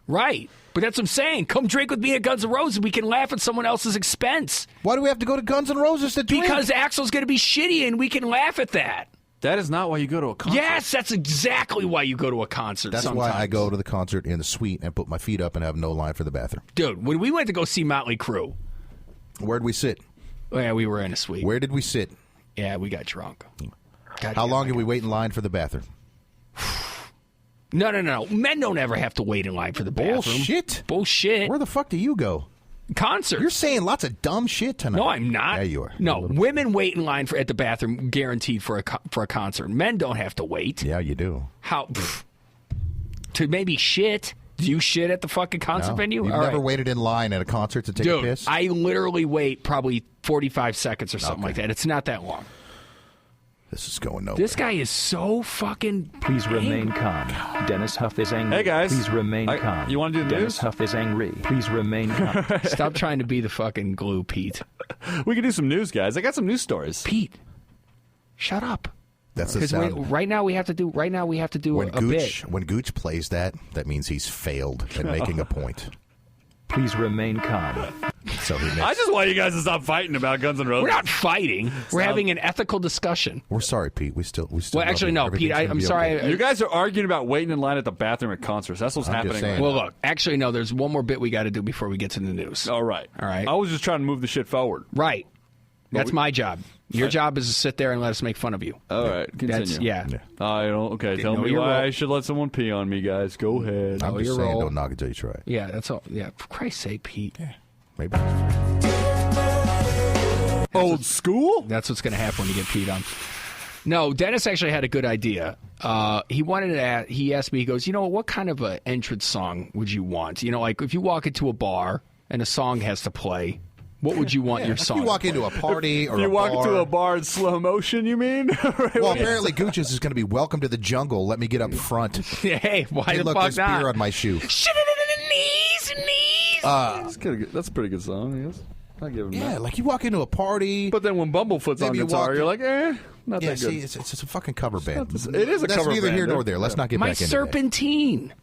Right. But that's what I'm saying. Come drink with me at Guns N' Roses. We can laugh at someone else's expense. Why do we have to go to Guns N' Roses to drink? Because Axl's going to be shitty and we can laugh at that. That is not why you go to a concert. Yes, that's exactly why you go to a concert That's sometimes. why I go to the concert in the suite and put my feet up and have no line for the bathroom. Dude, when we went to go see Motley Crue, Where'd we sit? yeah, we were in a suite. Where did we sit? Yeah, we got drunk. How long did we wait in line for the bathroom? No. Men don't ever have to wait in line for the bathroom. Bullshit. Where the fuck do you go? Concerts. You're saying lots of dumb shit tonight. No, I'm not. Yeah, you are. No, women wait in line at the bathroom, guaranteed for a concert. Men don't have to wait. Yeah, you do. How? To maybe shit. Do you shit at the fucking concert No. venue? You've All never right. waited in line at a concert to take Dude, a piss? I literally wait probably 45 seconds or something like that. It's not that long. This is going nowhere. This guy is so fucking. Please remain calm. Dennis Huff is angry. Hey, guys. Please remain calm. You wanna do the Dennis news? Huff is angry. Please remain calm. Stop trying to be the fucking glue, Pete. We can do some news, guys. I got some news stories. Pete, shut up. That's the Because sound. right now we have to do When a bit. When Gooch plays that means he's failed at making a point. Please remain calm. So he makes, I just want you guys to stop fighting about Guns N' Roses. We're not fighting. We're having an ethical discussion. we're sorry, Pete. We still. Well, love actually, you. no, Everything's Pete. gonna I'm be sorry. okay. You guys are arguing about waiting in line at the bathroom at concerts. That's what's I'm just happening. saying. Well, look. Actually, no. There's one more bit we got to do before we get to the news. All right. All right. I was just trying to move the shit forward. Right. That's my job. Your job is to sit there and let us make fun of you. All right. Continue. That's yeah. I don't. Okay. Tell know me your why role. I should let someone pee on me, guys. Go ahead. I'm your just saying, role. don't knock it till you try it. Yeah, that's all. Yeah, for Christ's sake, Pete. Maybe. Old school? That's what's going to happen when you get peed on. No, Dennis actually had a good idea. He wanted to. He asked me. He goes, what kind of an entrance song would you want? Like if you walk into a bar and a song has to play, what would you want your If song? you walk into a party or You a walk bar, into a bar in slow motion, you mean? Well, apparently Gooch's is going to be "Welcome to the Jungle." Let me get up front. Hey, why Hey, the look, fuck there's not? beer on my shoe. Knees. That's a pretty good song, I guess. I'll give him Yeah, that. like you walk into a party. But then when Bumblefoot's on Maybe you guitar, walk you're in- like, not yeah, that good. see, it's a fucking cover band. It is a That's cover neither band. here nor there. Let's not get My back into serpentine.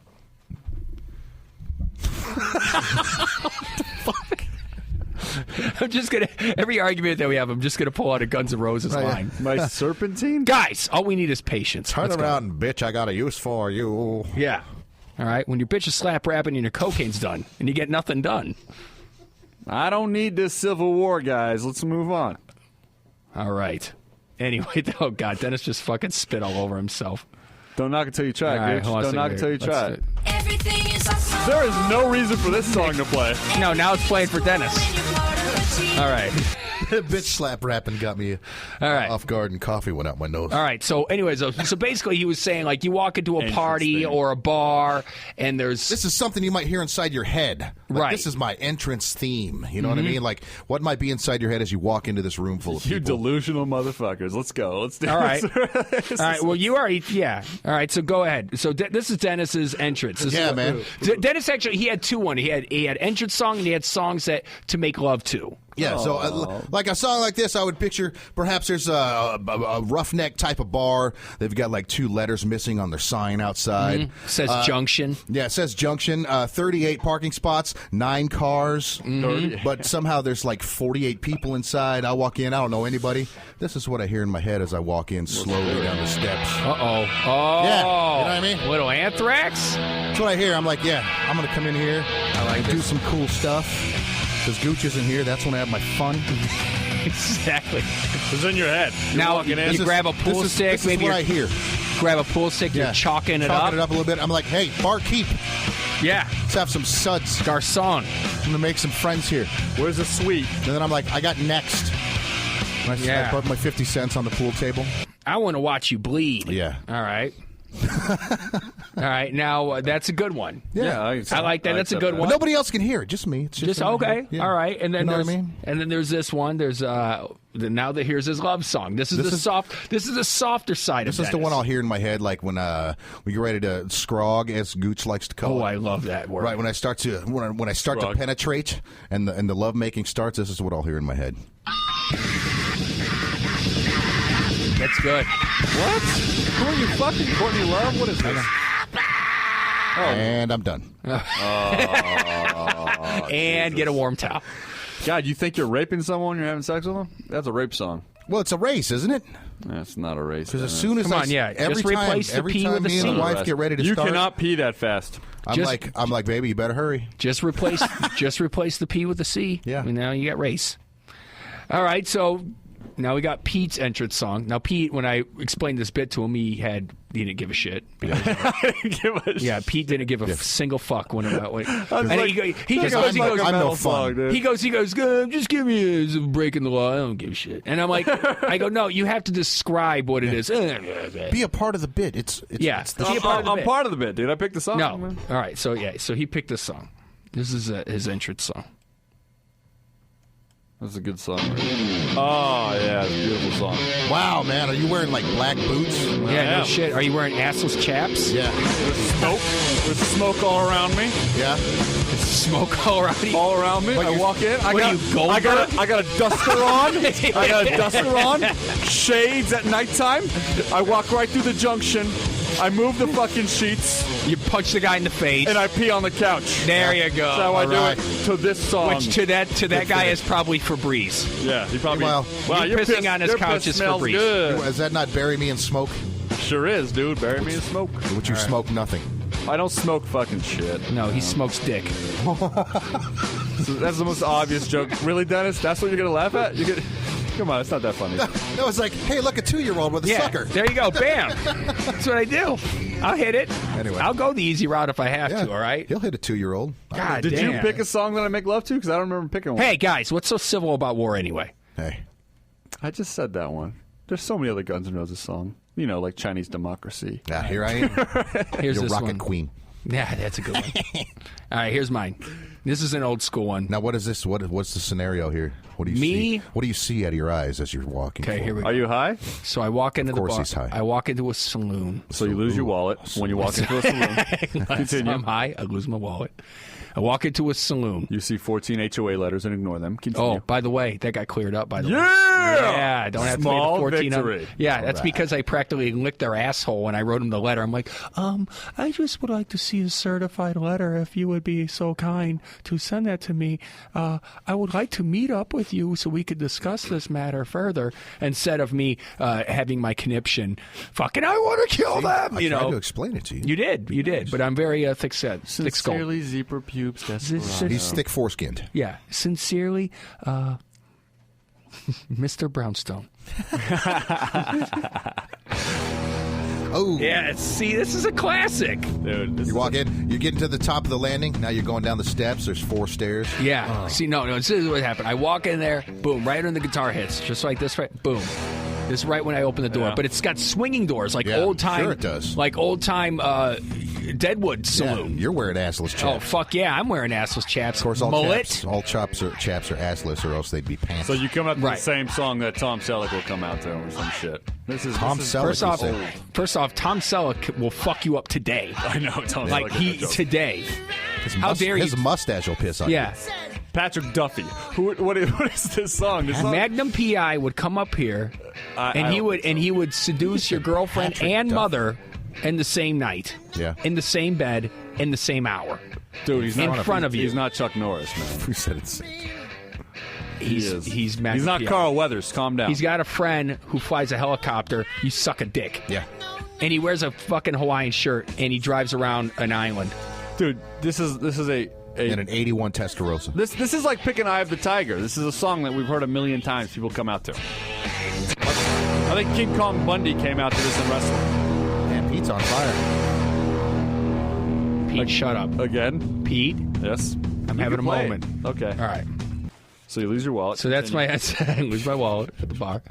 I'm just gonna every argument that we have, I'm just gonna pull out a Guns N' Roses line. My serpentine? Guys, all we need is patience. Turn Let's go. around, bitch! I got a use for you. Yeah. All right. When your bitch is slap rapping and your cocaine's done, and you get nothing done. I don't need this Civil War, guys. Let's move on. All right. Anyway, oh god, Dennis just fucking spit all over himself. Don't knock it till you try, All right, Gooch. hold on a Don't knock second it till you here. try Let's it. Everything is awesome. There is no reason for this song to play. No, now it's playing for Dennis. When you're part of a team. All right. Bitch slap rapping got me All right. off guard, and coffee went out my nose. All right. So, anyways, so basically, he was saying like you walk into a party Interesting. or a bar, and there's This is something you might hear inside your head. Like, Right. This is my entrance theme. You know what I mean? Like, what might be inside your head as you walk into this room full of You people? delusional motherfuckers. Let's go. Let's do all right. this. All right. Well, you already All right. So go ahead. So this is Dennis's entrance. This is Yeah, what- man. Dennis actually he had two. He had entrance song and he had songs that to make love to. Yeah, so like a song like this, I would picture perhaps there's a roughneck type of bar. They've got like two letters missing on their sign outside. Says Junction. Yeah, it says Junction. 38 parking spots, 9 cars. But somehow there's like 48 people inside. I walk in, I don't know anybody. This is what I hear in my head as I walk in slowly down the steps. Oh. Yeah, you know what I mean? Little Anthrax. That's what I hear. I'm like, yeah, I'm going to come in here. I like do some cool stuff. Because Gooch isn't here, that's when I have my fun. Exactly. It's in your head. You're Now walking in. you grab a pool stick. This is maybe what you're- I hear. grab a pool stick. Yeah. You're chalking it Chalking up. it up a little bit. I'm like, hey, barkeep, Yeah. let's have some suds. Garcon. I'm going to make some friends here. Where's the sweet? And then I'm like, I got next. And I Yeah. put my 50 cents on the pool table. I want to watch you bleed. Yeah. All right. All right. Now that's a good one. Yeah, I like that. That's a good one. But nobody else can hear it, just me. It's Just in my okay. head. Yeah. All right. And then You know there's what I mean? and then there's this one. There's now that here's his love song. This is the softer side This of is the Dennis. one I'll hear in my head, like when we get ready to scrog, as Gooch likes to call Oh, it. I love that word. Right when I start to Scrog. penetrate and the love making starts, this is what I'll hear in my head. That's good. What? Who are you fucking? Courtney Love? What is this? And I'm done. And get a warm towel. God, you think you're raping someone when you're having sex with them? That's a rape song. Well, it's a race, isn't it? That's not a race. Because as soon as Come on, yeah. every Just time, replace the every P time with a me and C. the wife get ready to you start, cannot pee that fast. I'm like, baby, you better hurry. Just replace the P with the C. Yeah. And now you got race. All right, so now we got Pete's entrance song. Now Pete, when I explained this bit to him, he didn't give a shit. Because, yeah, Pete didn't give a single fuck when it went. And like, he goes, I'm no fun. he goes, just give me a break in the law. I don't give a shit. And I'm like, I go, no, you have to describe what it is. Be a part of the bit. It's Be a part of the I'm bit. part of the bit, dude. I picked the song. No. man. All right, so he picked this song. This is his entrance song. That's a good song. Oh, yeah, it's a beautiful song. Wow, man. Are you wearing, like, black boots? Yeah, no shit. Are you wearing assless chaps? Yeah. There's smoke all around me. Yeah. Smoke all around you? All around me. What, I walk in. I got a duster on. I got a duster on. Shades at nighttime. I walk right through the junction. I move the fucking sheets. You punch the guy in the face. And I pee on the couch. There you go. That's how I do it to this song. Which to that guy is probably Febreze. Yeah, he probably. Well, you're pissing on his couch is smells Febreze. good. Is that not bury me in smoke? Sure is, dude. Bury me in smoke. Would you smoke nothing? I don't smoke fucking shit. No, he smokes dick. So that's the most obvious joke. Really, Dennis? That's what you're going to laugh at? Come on, it's not that funny. That was like, hey, look, a 2-year-old with a sucker. There you go. Bam. That's what I do. I'll hit it. Anyway. I'll go the easy route if I have to, all right? He'll hit a 2-year-old. God Did damn. you pick a song that I make love to? Because I don't remember picking one. Hey, guys, what's so civil about war anyway? Hey. I just said that one. There's so many other Guns N' Roses songs. You know, like Chinese Democracy. Yeah, here I am. Here's Your this rocket one. queen. Yeah, that's a good one. All right, here's mine. This is an old school one. Now, what is this? What's the scenario here? What do you see? What do you see out of your eyes as you're walking? Okay, here we go. Are you high? So I walk into Of the course bar. he's high. I walk into a saloon. So you lose your wallet when you walk into a saloon. Continue. I'm high. I lose my wallet. I walk into a saloon. You see 14 HOA letters and ignore them. Continue. Oh, by the way, that got cleared up, by the way. Yeah! I don't have Small to pay the 14 victory. Yeah, that's because I practically licked their asshole when I wrote them the letter. I'm like, I just would like to see a certified letter if you would be so kind to send that to me. I would like to meet up with you so we could discuss this matter further instead of me having my conniption, fucking, I want to kill them, I tried to explain it to you. You did, but I'm very thick-skulled. Sincerely, zebra pubes. He's thick foreskinned. Yeah, sincerely, Mr. Brownstone. Oh. Yeah, see, this is a classic. Dude, You walk in, you get into the top of the landing. Now you're going down the steps. There's 4 stairs. Yeah. See, no, this is what happened. I walk in there, boom, right when the guitar hits, just like this, right, boom. This is right when I open the door, but it's got swinging doors, like old time. Sure it does. Like old time Deadwood saloon. Yeah, you're wearing assless chaps. Oh fuck yeah, I'm wearing assless chaps. Of course, all mullet. chaps are assless, or else they'd be pants. So you come out to Right. the same song that Tom Selleck will come out to or some shit. Tom Selleck. First off, Tom Selleck will fuck you up today. I know Tom Like Selleck. today. How dare you? His mustache will piss on you. Yeah. Patrick Duffy. What is this song? This song? Magnum PI would come up here, and he would seduce your girlfriend Patrick and Duffy. mother in the same night, in the same bed, in the same hour. Dude, he's in not front of you. He's not Chuck Norris, man. Who said it's? He's Magnum He's not PI. Carl Weathers. Calm down. He's got a friend who flies a helicopter. You suck a dick. Yeah. And he wears a fucking Hawaiian shirt, and he drives around an island. Dude, this is a And an 81 Testarossa. This is like picking Eye of the Tiger. This is a song that we've heard a million times. People come out to. I think King Kong Bundy came out to this in wrestling. Man, Pete's on fire. Pete, shut up. Again? Pete, Yes. I'm You having can a play moment. it. Okay. All right. So you lose your wallet. So that's Continue. I lose my wallet at the bar.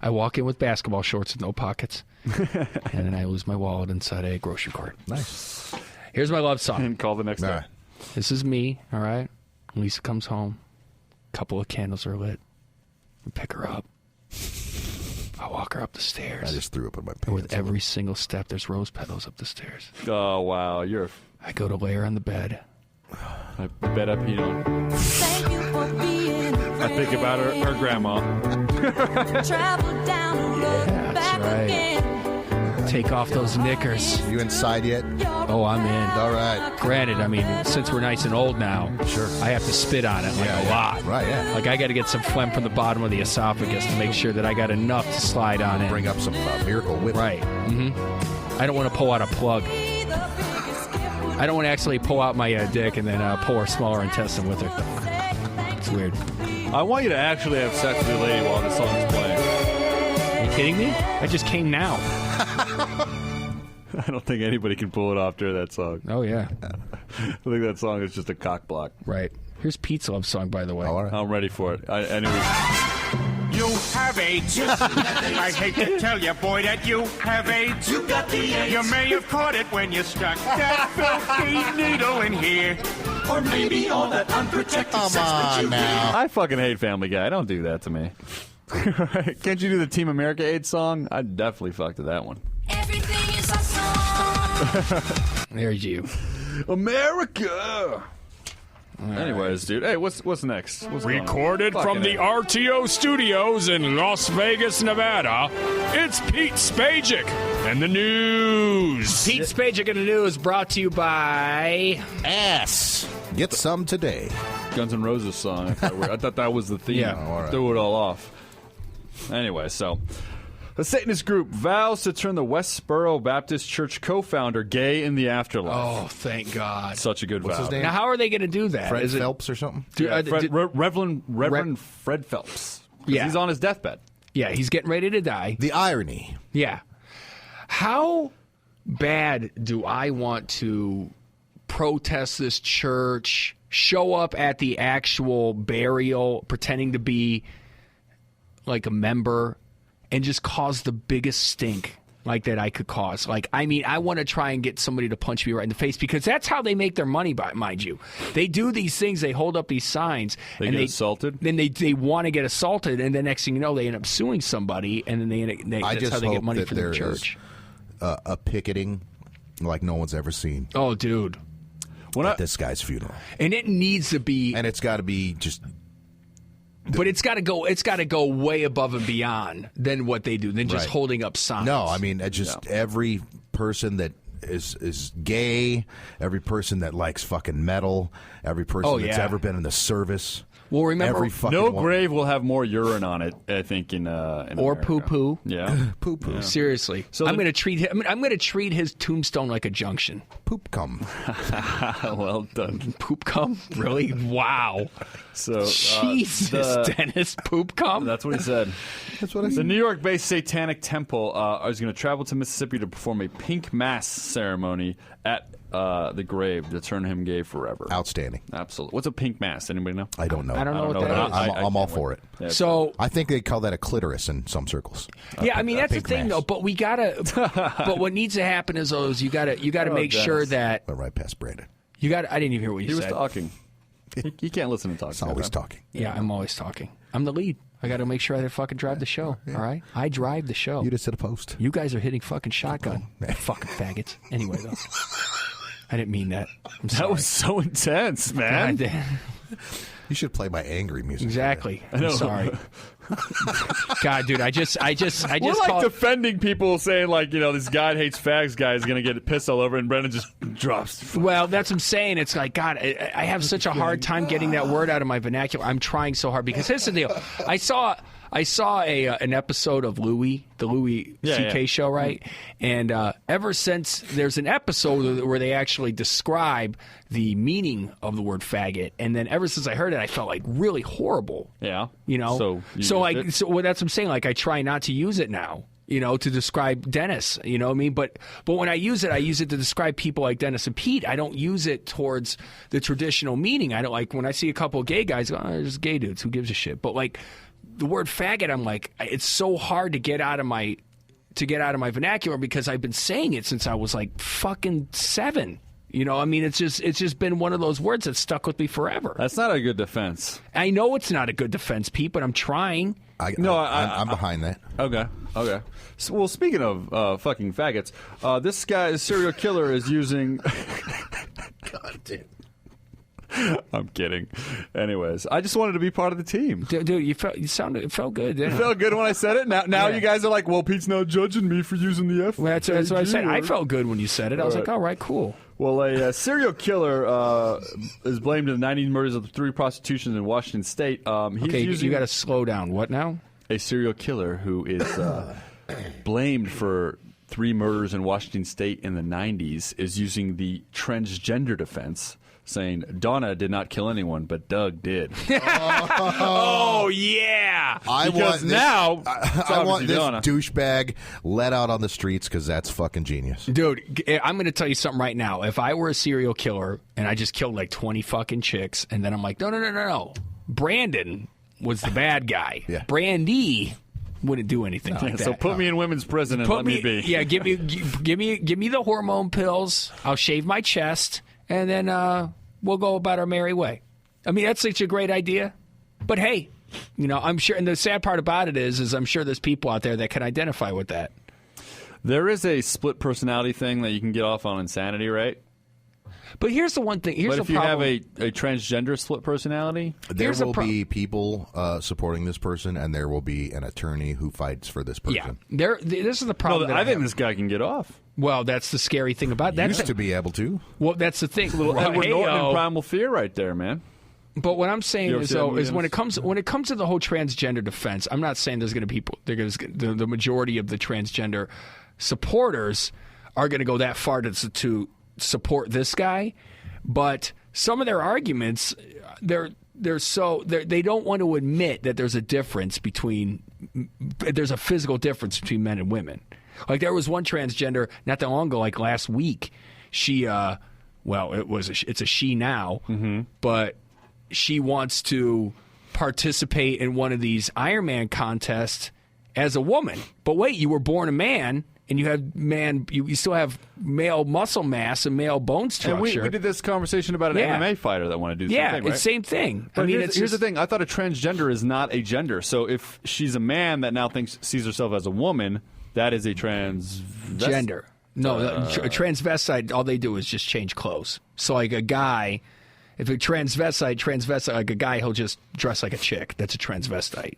I walk in with basketball shorts with no pockets, and then I lose my wallet inside a grocery cart. Nice. Here's my love song. And call the next All day. right. This is me, all right? Lisa comes home. A couple of candles are lit. We pick her up. I walk her up the stairs. I just threw up in my And with pants. every single step, there's rose petals up the stairs. Oh, wow. I go to lay her on the bed. I bet up, you know. Thank you for being a I think about her grandma. Travel down the road, Yeah, back that's right. again. Take off those knickers. You inside yet? Oh, I'm in. All right. Granted, I mean, since we're nice and old now, Sure. I have to spit on it like a lot. Right, yeah. Like I got to get some phlegm from the bottom of the esophagus to make sure that I got enough to slide on it. Bring up some Miracle Whip. Right. I don't want to pull out a plug. I don't want to actually pull out my dick and then pull her smaller intestine with her. It's weird. I want you to actually have sex with your lady while this song is playing. Are you kidding me? I just came now. I don't think anybody can pull it off during that song. Oh, yeah. I think that song is just a cock block. Right. Here's Pete's love song, by the way. All right. I'm ready for it. Anyway. You have AIDS. I hate to tell you, boy, that you have AIDS. You got the AIDS. You may have caught it when you stuck that filthy needle in here. Or maybe all that unprotected Come sex on that you now. I fucking hate Family Guy. Don't do that to me. Can't you do the Team America AIDS song? I'd definitely fuck to that one. Everything is awesome. There's you. America. Anyways, dude. Hey, what's next? What's going on? Recorded from the RTO studios in Las Vegas, Nevada, it's Pete Spajek and the news. Pete Spajek in the news brought to you by Ass. Get some today. Guns N' Roses song. I thought that was the theme. Yeah. Oh, all right. Threw it all off. Anyway, so the Satanist group vows to turn the Westboro Baptist Church co-founder gay in the afterlife. Oh, thank God. Such a good What's vow. his name? Now, how are they going to do that? Fred Is it- Phelps or something? Yeah, did- Reverend Fred Phelps. 'Cause Yeah. He's on his deathbed. Yeah, he's getting ready to die. The irony. Yeah. How bad do I want to protest this church, show up at the actual burial, pretending to be like a member, and just cause the biggest stink like that I could cause? Like, I mean, I want to try and get somebody to punch me right in the face, because that's how they make their money, mind you. They do these things, they hold up these signs. They and get assaulted? Then they want to get assaulted, and the next thing you know, they end up suing somebody, and then I that's just how they get hope money that for there the church. is a picketing like no one's ever seen Oh, dude. at this guy's funeral. And it needs to be, And it's got to be just... but it's got to go. It's got to go way above and beyond than what they do, than just Right. holding up signs. No, I mean, it's just every person that is gay, every person that likes fucking metal, every person that's yeah. ever been in the service. Well, remember, every fucking No one. grave will have more urine on it, I think, in or America. poo poo. Yeah. Poop, poop, Seriously, So I'm the- going to treat him. I'm going to treat his tombstone like a junction. poop cum. Well done. Poop cum? Really? Wow. So Jesus, Dennis. Poop cum? That's what he said. That's what I The said. New York-based Satanic Temple is going to travel to Mississippi to perform a pink mass ceremony at the grave to turn him gay forever. Outstanding. Absolutely. What's a pink mass? Anybody know? I don't know. I don't know what know that that is. is. I'm all can't for wait. it. Yeah, So, I think they call that a clitoris in some circles. yeah, I mean, that's the pink thing, mass. though. But we gotta. But what needs to happen is you gotta make Dennis. sure that Went right past Brandon. you got. I didn't even hear what you he was said. talking. He can't listen to talk. It's always talking. Yeah, I'm always talking. I'm the lead. I got to make sure I fucking drive the show. All right, I drive the show. You just hit a post. You guys are hitting fucking shotgun. Fucking faggots. Anyway, though. I didn't mean that. I'm sorry. That was so intense, man. God damn. You should play my angry music. Exactly. know. I'm sorry. God, dude, I just We're like called. defending people saying, like, you know, this God hates fags guy is going to get pissed all over, and Brendan just drops. Well, that's what I'm saying. It's like, God, I have such a hard time getting that word out of my vernacular. I'm trying so hard because here's the deal. I saw an episode of Louis, the Louis C.K. show, right? And ever since there's an episode where they actually describe the meaning of the word faggot, and then ever since I heard it, I felt like really horrible. Yeah. You know, So that's what I'm saying. Like, I try not to use it now. You know, to describe Dennis. You know what I mean? But when I use it to describe people like Dennis and Pete. I don't use it towards the traditional meaning. I don't like when I see a couple of gay guys. Oh, they're just gay dudes. Who gives a shit? But like the word faggot, I'm like, it's so hard to get out of my vernacular because I've been saying it since I was like fucking 7. You know, I mean, it's just been one of those words that stuck with me forever. That's not a good defense. I know it's not a good defense, Pete, but I'm trying. I'm behind that. Okay. So, well, speaking of fucking faggots, this guy, this serial killer, is using. God damn. I'm kidding. Anyways, I just wanted to be part of the team. Dude, it felt good. Didn't It it? felt good when I said it. Now Yeah. you guys are like, well, Pete's not judging me for using the F. Well, that's what I said. I word. felt good when you said it. I was like, all right, cool. Well, a serial killer is blamed in the 90 murders of 3 prostitutions in Washington State. He's Okay, using you got to slow down. What now? a serial killer who is blamed for 3 murders in Washington State in the 90s is using the transgender defense, saying Donna did not kill anyone, but Doug did. Oh, yeah. I Because want now, this, it's I want obviously this Donna. douchebag let out on the streets because that's fucking genius. Dude, I'm going to tell you something right now. If I were a serial killer and I just killed like 20 fucking chicks, and then I'm like, no. Brandon was the bad guy. Yeah. Brandy wouldn't do anything like that. So put me in women's prison and let me be. Yeah, give me the hormone pills. I'll shave my chest, and then we'll go about our merry way. I mean, that's such a great idea. But hey, I'm sure, and the sad part about it is I'm sure there's people out there that can identify with that. There is a split personality thing that you can get off on insanity, right? But here's the one thing. Here's but if the you problem. have a transgender split personality, there will be people supporting this person, and there will be an attorney who fights for this person. Yeah, this is the problem. No, I think this guy can get off. Well, that's the scary thing about that. Used to be able to. Well, that's the thing. Little Edward Norton and Primal Fear right there, man. But what I'm saying is when it comes to the whole transgender defense, I'm not saying there's going to be people. The majority of the transgender supporters are going to go that far to support this guy, but some of their arguments, they don't want to admit that there's a physical difference between men and women. Like there was one transgender not that long ago, like last week. She, it's a she now, but she wants to participate in one of these Ironman contests as a woman. But wait, you were born a man. And you have you still have male muscle mass and male bone structure. And we did this conversation about an MMA fighter that wanted to do the same thing, right? It's same thing. But here's the thing. I thought a transgender is not a gender. So if she's a man that now sees herself as a woman, that is a transgender. No, a transvestite, all they do is just change clothes. So like a guy, if a transvestite, like a guy, he'll just dress like a chick. That's a transvestite.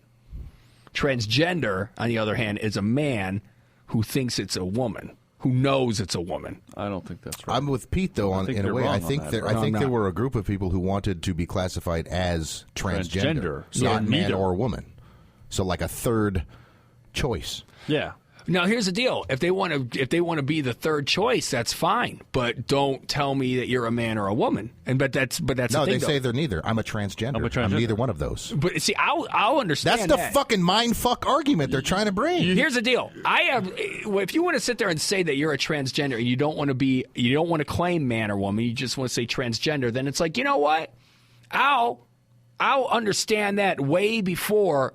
Transgender, on the other hand, is a man who thinks it's a woman, who knows it's a woman. I don't think that's right. I'm with Pete, though, in a way. I think there were a group of people who wanted to be classified as transgender. Not man or woman. So like a third choice. Yeah. Now here's the deal: if they want to be the third choice, that's fine. But don't tell me that you're a man or a woman. But that's no. The thing, They say they're neither. I'm a transgender. I'm neither one of those. But see, I'll understand. That's the fucking mindfuck argument they're trying to bring. Here's the deal: if you want to sit there and say that you're a transgender and you don't want to claim man or woman, you just want to say transgender, then it's like, you know what? I'll understand that way before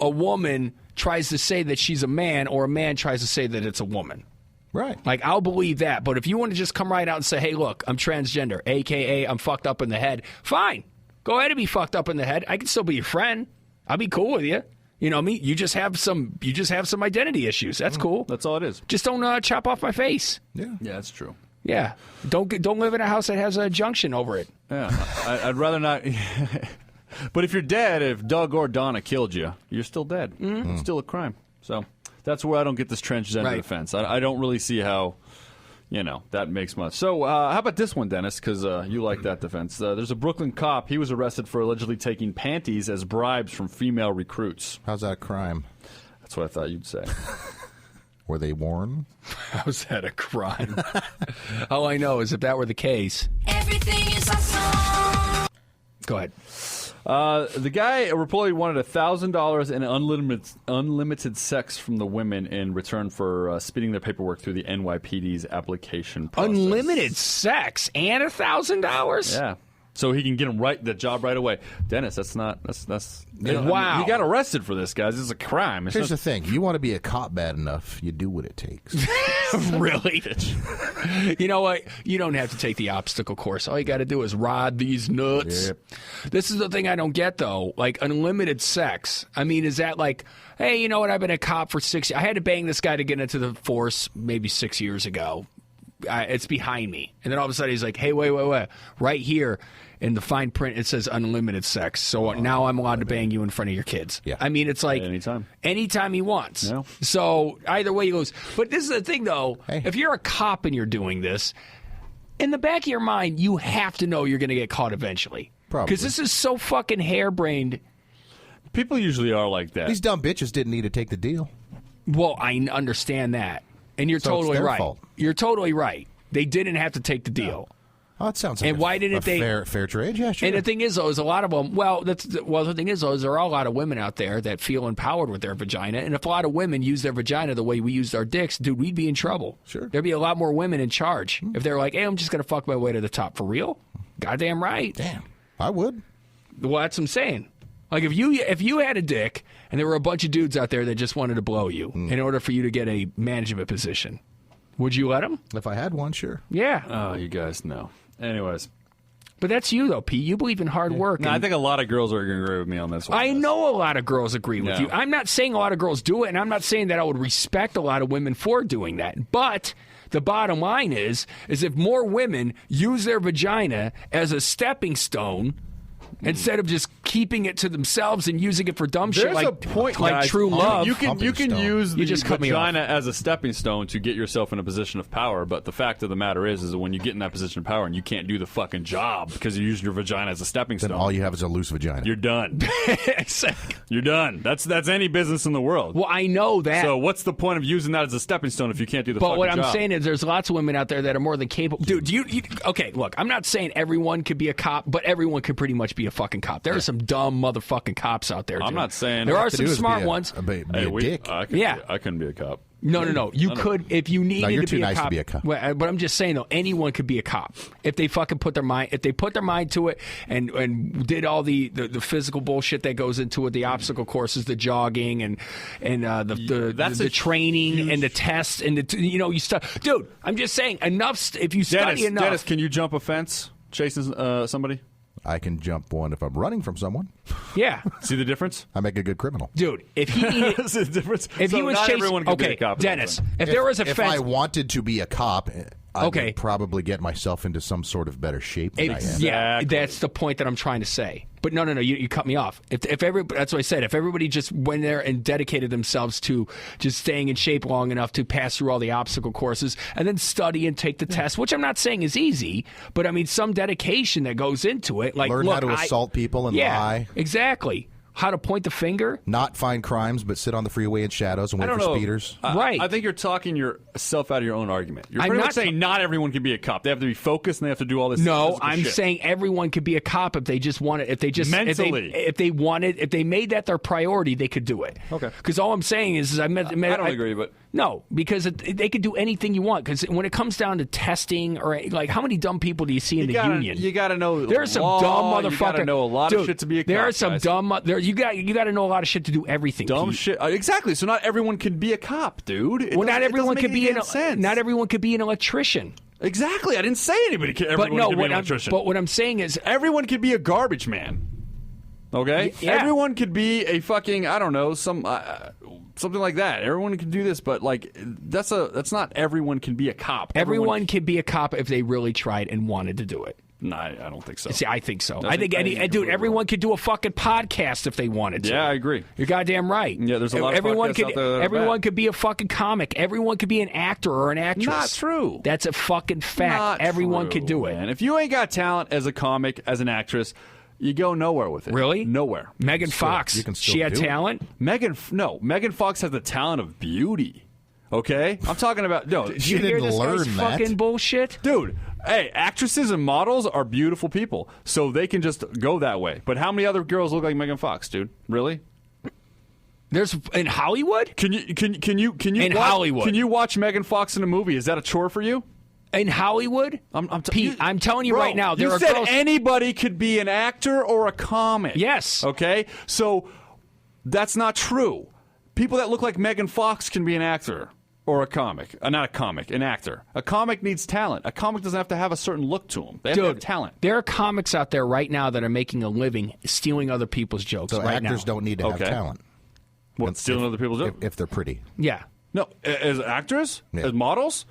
a woman tries to say that she's a man or a man tries to say that it's a woman. Right. Like, I'll believe that. But if you want to just come right out and say, hey, look, I'm transgender, a.k.a. I'm fucked up in the head, fine. Go ahead and be fucked up in the head. I can still be your friend. I'll be cool with you. You know me? You just have some identity issues. That's cool. That's all it is. Just don't chop off my face. Yeah. Yeah, that's true. Yeah. Don't live in a house that has a junction over it. Yeah. I'd rather not... But if you're dead, if Doug or Donna killed you, you're still dead. It's still a crime. So that's where I don't get this transgender defense. I don't really see how, that makes much. So how about this one, Dennis, because you like that defense. There's a Brooklyn cop. He was arrested for allegedly taking panties as bribes from female recruits. How's that a crime? That's what I thought you'd say. Were they worn? How's that a crime? All I know is if that were the case. Everything is awesome. Go ahead. The guy reportedly wanted $1,000 and unlimited sex from the women in return for speeding their paperwork through the NYPD's application process. Unlimited sex and $1,000? Yeah. So he can get him the job right away. Dennis, that's wow. He got arrested for this, guys. This is a crime. Here's the thing. You want to be a cop bad enough, you do what it takes. Really? You know what? You don't have to take the obstacle course. All you got to do is ride these nuts. Yep. This is the thing I don't get, though. Like, unlimited sex. I mean, is that like, hey, you know what? I've been a cop for 6 years. I had to bang this guy to get into the force maybe 6 years ago. It's behind me. And then all of a sudden he's like, hey, wait. Right here in the fine print, it says unlimited sex. So now I'm allowed to bang you in front of your kids. Yeah. I mean, it's like anytime he wants. Yeah. So either way he goes. But this is the thing, though. Hey. If you're a cop and you're doing this, in the back of your mind, you have to know you're going to get caught eventually. Probably. Because this is so fucking harebrained. People usually are like that. These dumb bitches didn't need to take the deal. Well, I understand that. And you're totally right. Fault. You're totally right. They didn't have to take the deal. No. Oh, it sounds like why didn't they fair trade? Yeah, sure. And the thing is, though, is a lot of them. The thing is, though, is there are a lot of women out there that feel empowered with their vagina, and if a lot of women use their vagina the way we used our dicks, dude, we'd be in trouble. Sure, there'd be a lot more women in charge if they're like, "Hey, I'm just gonna fuck my way to the top for real." Goddamn right. Damn, I would. Well, that's what I'm saying. Like if you had a dick and there were a bunch of dudes out there that just wanted to blow you in order for you to get a management position, would you let them? If I had one, sure. Yeah. Oh, you guys know. Anyways, But that's you, though, Pete. You believe in hard work. No, I think a lot of girls are going to agree with me on this one. I know a lot of girls agree with Yeah. you. I'm not saying a lot of girls do it, and I'm not saying that I would respect a lot of women for doing that. But the bottom line is if more women use their vagina as a stepping stone instead of just keeping it to themselves and using it for dumb shit There's like, a point, like guys. true love. You can use the just cut me vagina off. as a stepping stone to get yourself in a position of power, but the fact of the matter is that when you get in that position of power and you can't do the fucking job because you're using your vagina as a stepping Then stone, all you have is a loose vagina. you're done. Exactly. You're done. That's any business in the world. Well, I know that. So what's the point of using that as a stepping stone if you can't do the fucking But what I'm job? saying is there's lots of women out there that are more than capable. Dude, you okay, look, I'm not saying everyone could be a cop, but everyone could pretty much be a fucking cop. There are some dumb motherfucking cops out there, dude. I'm not saying there all are you have some to do is smart be a- ones. Be a dick. I couldn't be a cop. No. You could if you needed you're to too be a nice cop. to be a cop. Well, but I'm just saying though, anyone could be a cop if they fucking put their mind to it and did all the physical bullshit that goes into it, the obstacle courses, the jogging and the training and the tests and you stuff. Dude, I'm just saying enough. If you study enough, Dennis, can you jump a fence chasing somebody? I can jump one if I'm running from someone. yeah. See the difference? I make a good criminal. Dude, if he needed, See the difference? if So he was not chasing, everyone can be a cop. Dennis, if there was a If fence, I wanted to be a cop, I Okay. would probably get myself into some sort of better shape than I am. yeah, Exactly. that's the point that I'm trying to say. But no, you cut me off. If that's what I said. If everybody just went there and dedicated themselves to just staying in shape long enough to pass through all the obstacle courses and then study and take the test, which I'm not saying is easy, but I mean some dedication that goes into it. Like Learn how to assault people and lie. Exactly. How to point the finger. Not find crimes, but sit on the freeway in shadows and I wait don't for know. speeders. Right. I think you're talking yourself out of your own argument. You're I'm pretty not much saying not everyone can be a cop. They have to be focused and they have to do all this. No, physical I'm shit. saying everyone could be a cop if they just wanted. If they just Mentally. if they made that their priority, they could do it. Okay. Because all I'm saying is I don't agree, but no, because they could do anything you want. Because when it comes down to testing or like, how many dumb people do you see in the union? You got to know. There's some law, dumb motherfucker. You got to know a lot Dude, of shit to be a cop. There are some guys. dumb. You got to know a lot of shit to do everything. dumb Pete. shit. Exactly. So not everyone can be a cop, dude. Well, not everyone could be sense. not everyone could be an electrician. Exactly. I didn't say anybody could. But Everyone no, could be an electrician. what I'm saying is everyone could be a garbage man. Okay? Yeah. Everyone could be a fucking, I don't know, something like that. Everyone can do this, but like that's not everyone can be a cop. everyone can be a cop if they really tried and wanted to do it. No, I don't think so. See, I think so. I I think, think dude, everyone could do a fucking podcast if they wanted to. Yeah, I agree. You're goddamn right. Yeah, there's a lot of everyone podcasts could, out there that are everyone bad. could be a fucking comic. Everyone could be an actor or an actress. Not true. That's a fucking fact. Not Everyone true, could do it. man. If you ain't got talent as a comic, as an actress, you go nowhere with it. Really? Nowhere. Megan Fox, you can still she had do it. talent. Megan Fox has the talent of beauty. Okay? I'm talking about Did you hear didn't this learn guy's that. fucking bullshit? Dude, hey, actresses and models are beautiful people, so they can just go that way. But how many other girls look like Megan Fox, dude? Really? There's in Hollywood. Can you In watch, Hollywood. Can you watch Megan Fox in a movie? Is that a chore for you? In Hollywood, Pete, I'm telling you Bro, right now, there you are said girls. anybody could be an actor or a comic. Yes. Okay, so that's not true. People that look like Megan Fox can be an actor or a comic. Not a comic, an actor. A comic needs talent. A comic doesn't have to have a certain look to them. They have to have talent. There are comics out there right now that are making a living stealing other people's jokes. So right actors now. don't need to have Okay. talent. What, stealing other people's jokes? If they're pretty. Yeah. No, as actors? Yeah. As models?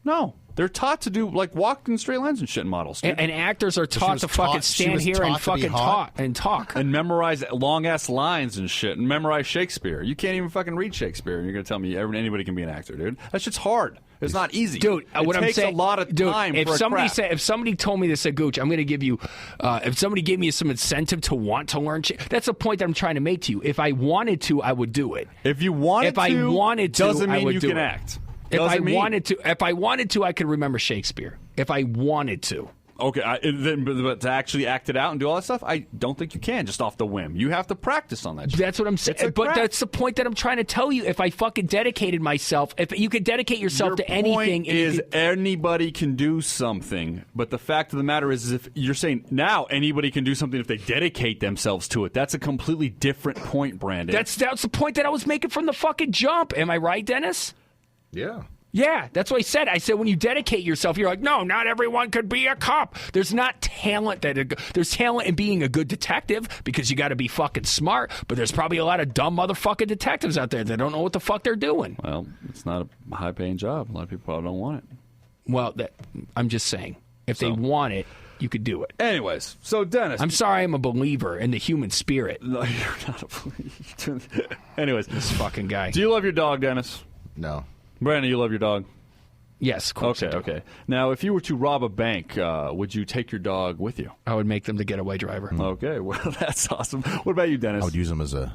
No. They're taught to do, like, walk in straight lines and shit in models. dude. And actors are taught was to fucking taught- she stand was here and taught to be fucking hot? talk. And memorize long-ass lines and shit, and memorize Shakespeare. You can't even fucking read Shakespeare, and you're going to tell me anybody can be an actor, dude. That shit's hard. It's not easy. Dude, it what takes I'm saying, a lot of time if for a somebody craft. if somebody told me this at Gooch, I'm going to give you. If somebody gave me some incentive to want to learn shit, that's the point that I'm trying to make to you. If I wanted to, I would do it. If you wanted If I to, wanted to, doesn't I mean would you do can it. act. If I Doesn't mean- wanted to, I could remember Shakespeare. If I wanted to. Okay, but to actually act it out and do all that stuff, I don't think you can just off the whim. You have to practice on that shit. That's what I'm It's a saying. But craft. that's the point that I'm trying to tell you. If I fucking dedicated myself, if you could dedicate yourself Your to anything, point is anybody can do something, but the fact of the matter is if you're saying now anybody can do something if they dedicate themselves to it. That's a completely different point, Brandon. that's the point that I was making from the fucking jump. Am I right, Dennis? Yeah. Yeah, that's what I said. I said when you dedicate yourself, you're like, no, not everyone could be a cop. There's not talent there's talent in being a good detective because you got to be fucking smart. But there's probably a lot of dumb motherfucking detectives out there that don't know what the fuck they're doing. Well, it's not a high-paying job. A lot of people probably don't want it. Well, I'm just saying, if they want it, you could do it. Anyways, so Dennis, I'm sorry, I'm a believer in the human spirit. No, you're not a believer. Anyways, this fucking guy. Do you love your dog, Dennis? No. Brandon, you love your dog? Yes, of course. Okay. Now, if you were to rob a bank, would you take your dog with you? I would make them the getaway driver. Okay, well, that's awesome. What about you, Dennis? I would use him as a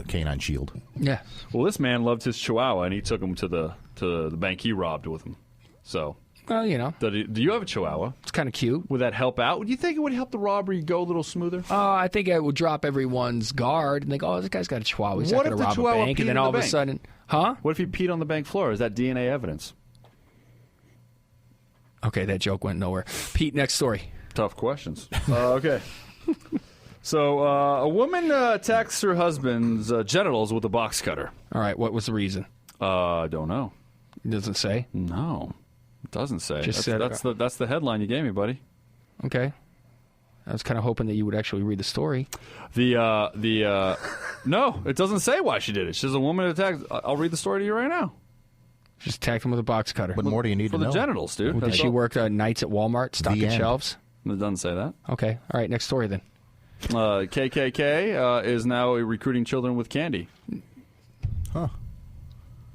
canine shield. Yeah. Well, this man loved his Chihuahua, and he took him to the bank he robbed with him. So, well, you know. Do you have a Chihuahua? It's kind of cute. Would that help out? Do you think it would help the robbery go a little smoother? I think it would drop everyone's guard and think, oh, this guy's got a Chihuahua. He's not going to rob a bank. And then all of a sudden, huh? What if he peed on the bank floor? Is that DNA evidence? Okay, that joke went nowhere. Pete, next story. Tough questions. Okay. So, a woman attacks her husband's genitals with a box cutter. All right, what was the reason? I don't know. It doesn't say? No. It doesn't say. That's the headline you gave me, buddy. Okay. I was kind of hoping that you would actually read the story. No, it doesn't say why she did it. She says a woman attacked. I'll read the story to you right now. Just attacked him with a box cutter. What more do you need to know? For the genitals, dude. Did she work nights at Walmart stocking shelves? It doesn't say that. Okay. All right, next story then. KKK is now recruiting children with candy. Huh.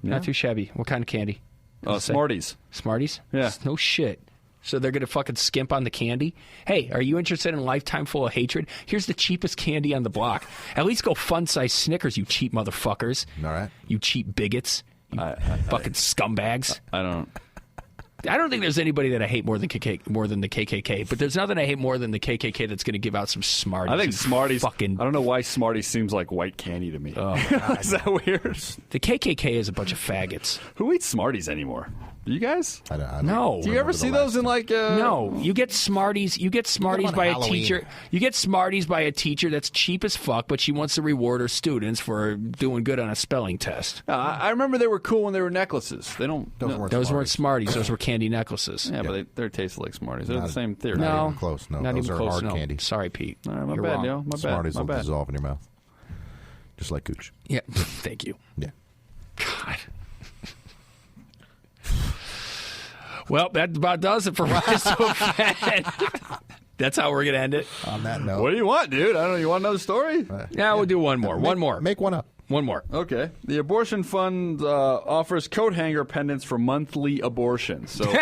Yeah. Not too shabby. What kind of candy? Smarties. Smarties? Yeah. No shit. So they're going to fucking skimp on the candy? Hey, are you interested in a lifetime full of hatred? Here's the cheapest candy on the block. At least go fun-size Snickers, you cheap motherfuckers. All right. You cheap bigots. You fucking scumbags. I don't think there's anybody that I hate more than the KKK, but there's nothing I hate more than the KKK that's going to give out some Smarties. I think Smarties. I don't know why Smarties seems like white candy to me. Oh, God. Is that weird? The KKK is a bunch of faggots. Who eats Smarties anymore? Do you guys? I don't No. Do you ever see those in like? No, you get Smarties. You get Smarties by a teacher. You get Smarties by a teacher that's cheap as fuck, but she wants to reward her students for doing good on a spelling test. I remember they were cool when they were necklaces. They don't. Those weren't Smarties. Those were candy necklaces. Yeah, but they taste like Smarties. They're the same theory. Not even close. No, not those even are close. hard No. candy. Sorry, Pete. All right, my You're bad, wrong. Neil. My Smarties bad. will dissolve in your mouth, just like Gooch. Yeah, thank you. Yeah. God. Well, that about does it for Rise to Offend. That's how we're going to end it. On that note. What do you want, dude? I don't know. You want another story? Yeah, we'll do one more. One more. Make one up. One more. Okay. The abortion fund offers coat hanger pendants for monthly abortions. So if you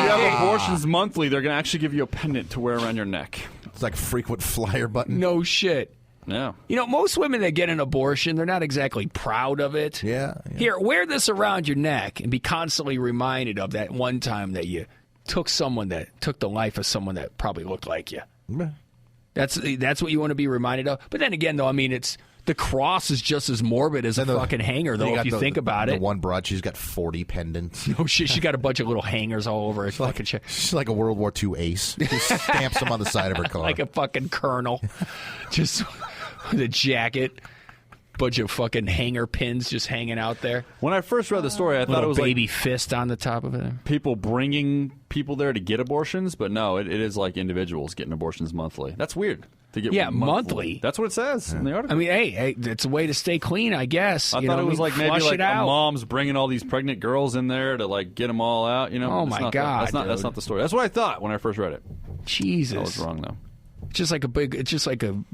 have abortions monthly, they're going to actually give you a pendant to wear around your neck. It's like a frequent flyer button. No shit. Yeah. You know, most women that get an abortion, they're not exactly proud of it. Yeah. Here, wear this around your neck and be constantly reminded of that one time that you took the life of someone that probably looked like you. Yeah. That's what you want to be reminded of. But then again, though, I mean, the cross is just as morbid as a fucking hanger, though, if you think about it. The one broad, she's got 40 pendants. No shit, she got a bunch of little hangers all over her fucking shit. She's like a World War II ace. Just stamps them on the side of her car. Like a fucking colonel. Just with a jacket. Bunch of fucking hanger pins just hanging out there. When I first read the story, I thought it was baby like fist on the top of it. People bringing people there to get abortions, but no, it is like individuals getting abortions monthly. That's weird. To get monthly. That's what it says in the article. I mean, hey, it's a way to stay clean, I guess. I thought it was like maybe Flush like it out. a mom's bringing all these pregnant girls in there to like get them all out. You know? Oh my God, that's not the story. That's what I thought when I first read it. Jesus, I was wrong though. It's just like a.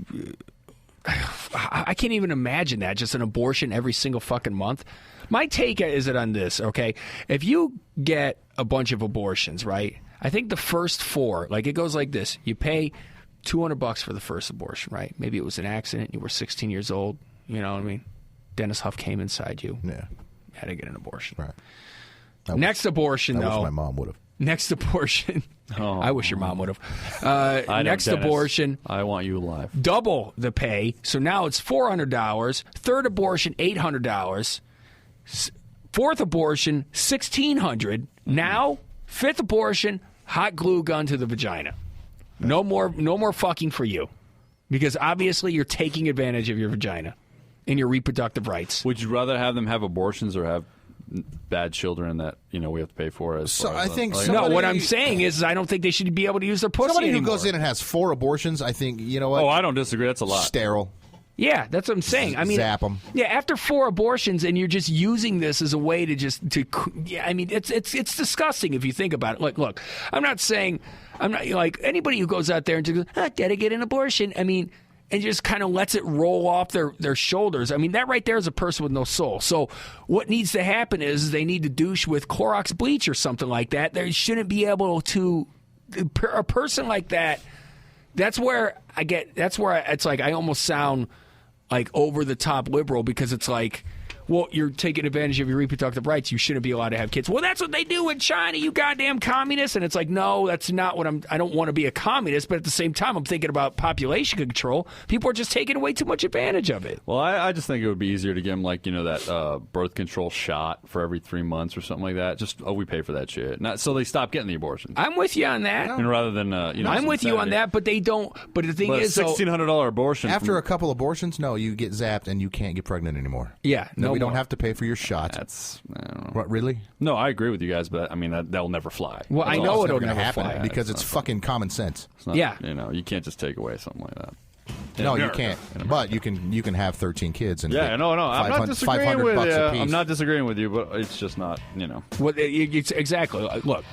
I can't even imagine that. Just an abortion every single fucking month. My take is it on this, okay? If you get a bunch of abortions, right? I think the first 4, like it goes like this. You pay $200 for the first abortion, right? Maybe it was an accident. You were 16 years old. You know what I mean? Dennis Huff came inside you. Yeah. You had to get an abortion. Right. Next abortion, though. I wish my mom would have. Next abortion. Oh. I wish your mom would have. Next Dennis, abortion. I want you alive. Double the pay. So now it's $400. Third abortion, $800. Fourth abortion, $1,600. Now, fifth abortion, hot glue gun to the vagina. No more fucking for you. Because obviously you're taking advantage of your vagina and your reproductive rights. Would you rather have them have abortions or have bad children that we have to pay for. So I think what I'm saying is I don't think they should be able to use their pussy somebody who anymore. goes in and has 4 abortions. I think you know what? Oh, I don't disagree. That's a lot. Sterile. Yeah, that's what I'm saying. I mean, zap them. Yeah, after 4 abortions, and you're just using this as a way to I mean, it's disgusting if you think about it. Look, I'm not like anybody who goes out there and just goes, gotta get an abortion. I mean, and just kind of lets it roll off their shoulders. I mean, that right there is a person with no soul. So what needs to happen is they need to douche with Clorox bleach or something like that. They shouldn't be able to. A person like that. That's where it's like I almost sound like over the top liberal because it's like, well, you're taking advantage of your reproductive rights. You shouldn't be allowed to have kids. Well, that's what they do in China, you goddamn communists. And it's like, no, that's not what I don't want to be a communist. But at the same time, I'm thinking about population control. People are just taking way too much advantage of it. Well, I just think it would be easier to give them like, that birth control shot for every 3 months or something like that. Just, we pay for that shit. So they stop getting the abortions. I'm with you on that. And rather than, I'm with you on that, but they don't. But the thing is, $1,600 abortion. After a couple abortions, no, you get zapped and you can't get pregnant anymore. Yeah. No, we don't have to pay for your shots. I don't know. What, really? No, I agree with you guys, but I mean, that'll never fly. Well, I know it'll never happen fly. because it's fucking common sense. It's not, yeah. You can't just take away something like that. No, you can't. But you can have 13 kids and I'm not disagreeing with you. I'm not disagreeing with you, but it's just not, Well, it's exactly. Look,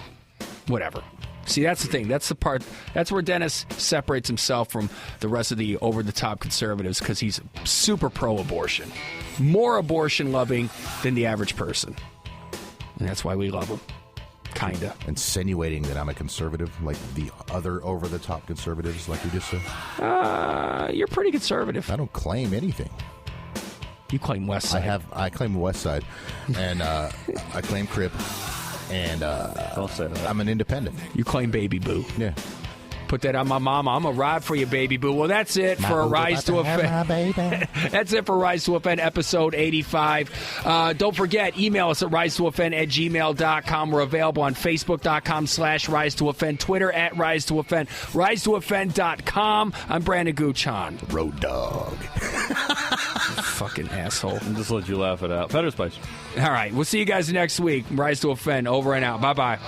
whatever. See, that's the thing. That's the part. That's where Dennis separates himself from the rest of the over-the-top conservatives because he's super pro-abortion, more abortion-loving than the average person, and that's why we love him. Kinda insinuating that I'm a conservative, like the other over-the-top conservatives, like you just said. You're pretty conservative. I don't claim anything. You claim West Side. I claim West Side, and I claim Crip. And don't say that. I'm an independent. You claim Baby Boo. Yeah. Put that on my mama. I'm a ride for you, Baby Boo. Well, that's it for Rise to Offend. That's it for Rise to Offend, episode 85. Don't forget, email us at risetooffend@gmail.com. We're available on Facebook.com/Rise to Offend, Twitter @Rise to Offend, risetooffend.com. I'm Brandon Gooch. Road dog. Fucking asshole. And just let you laugh it out. Feather Spice. All right. We'll see you guys next week. Rise to Offend. Over and out. Bye-bye.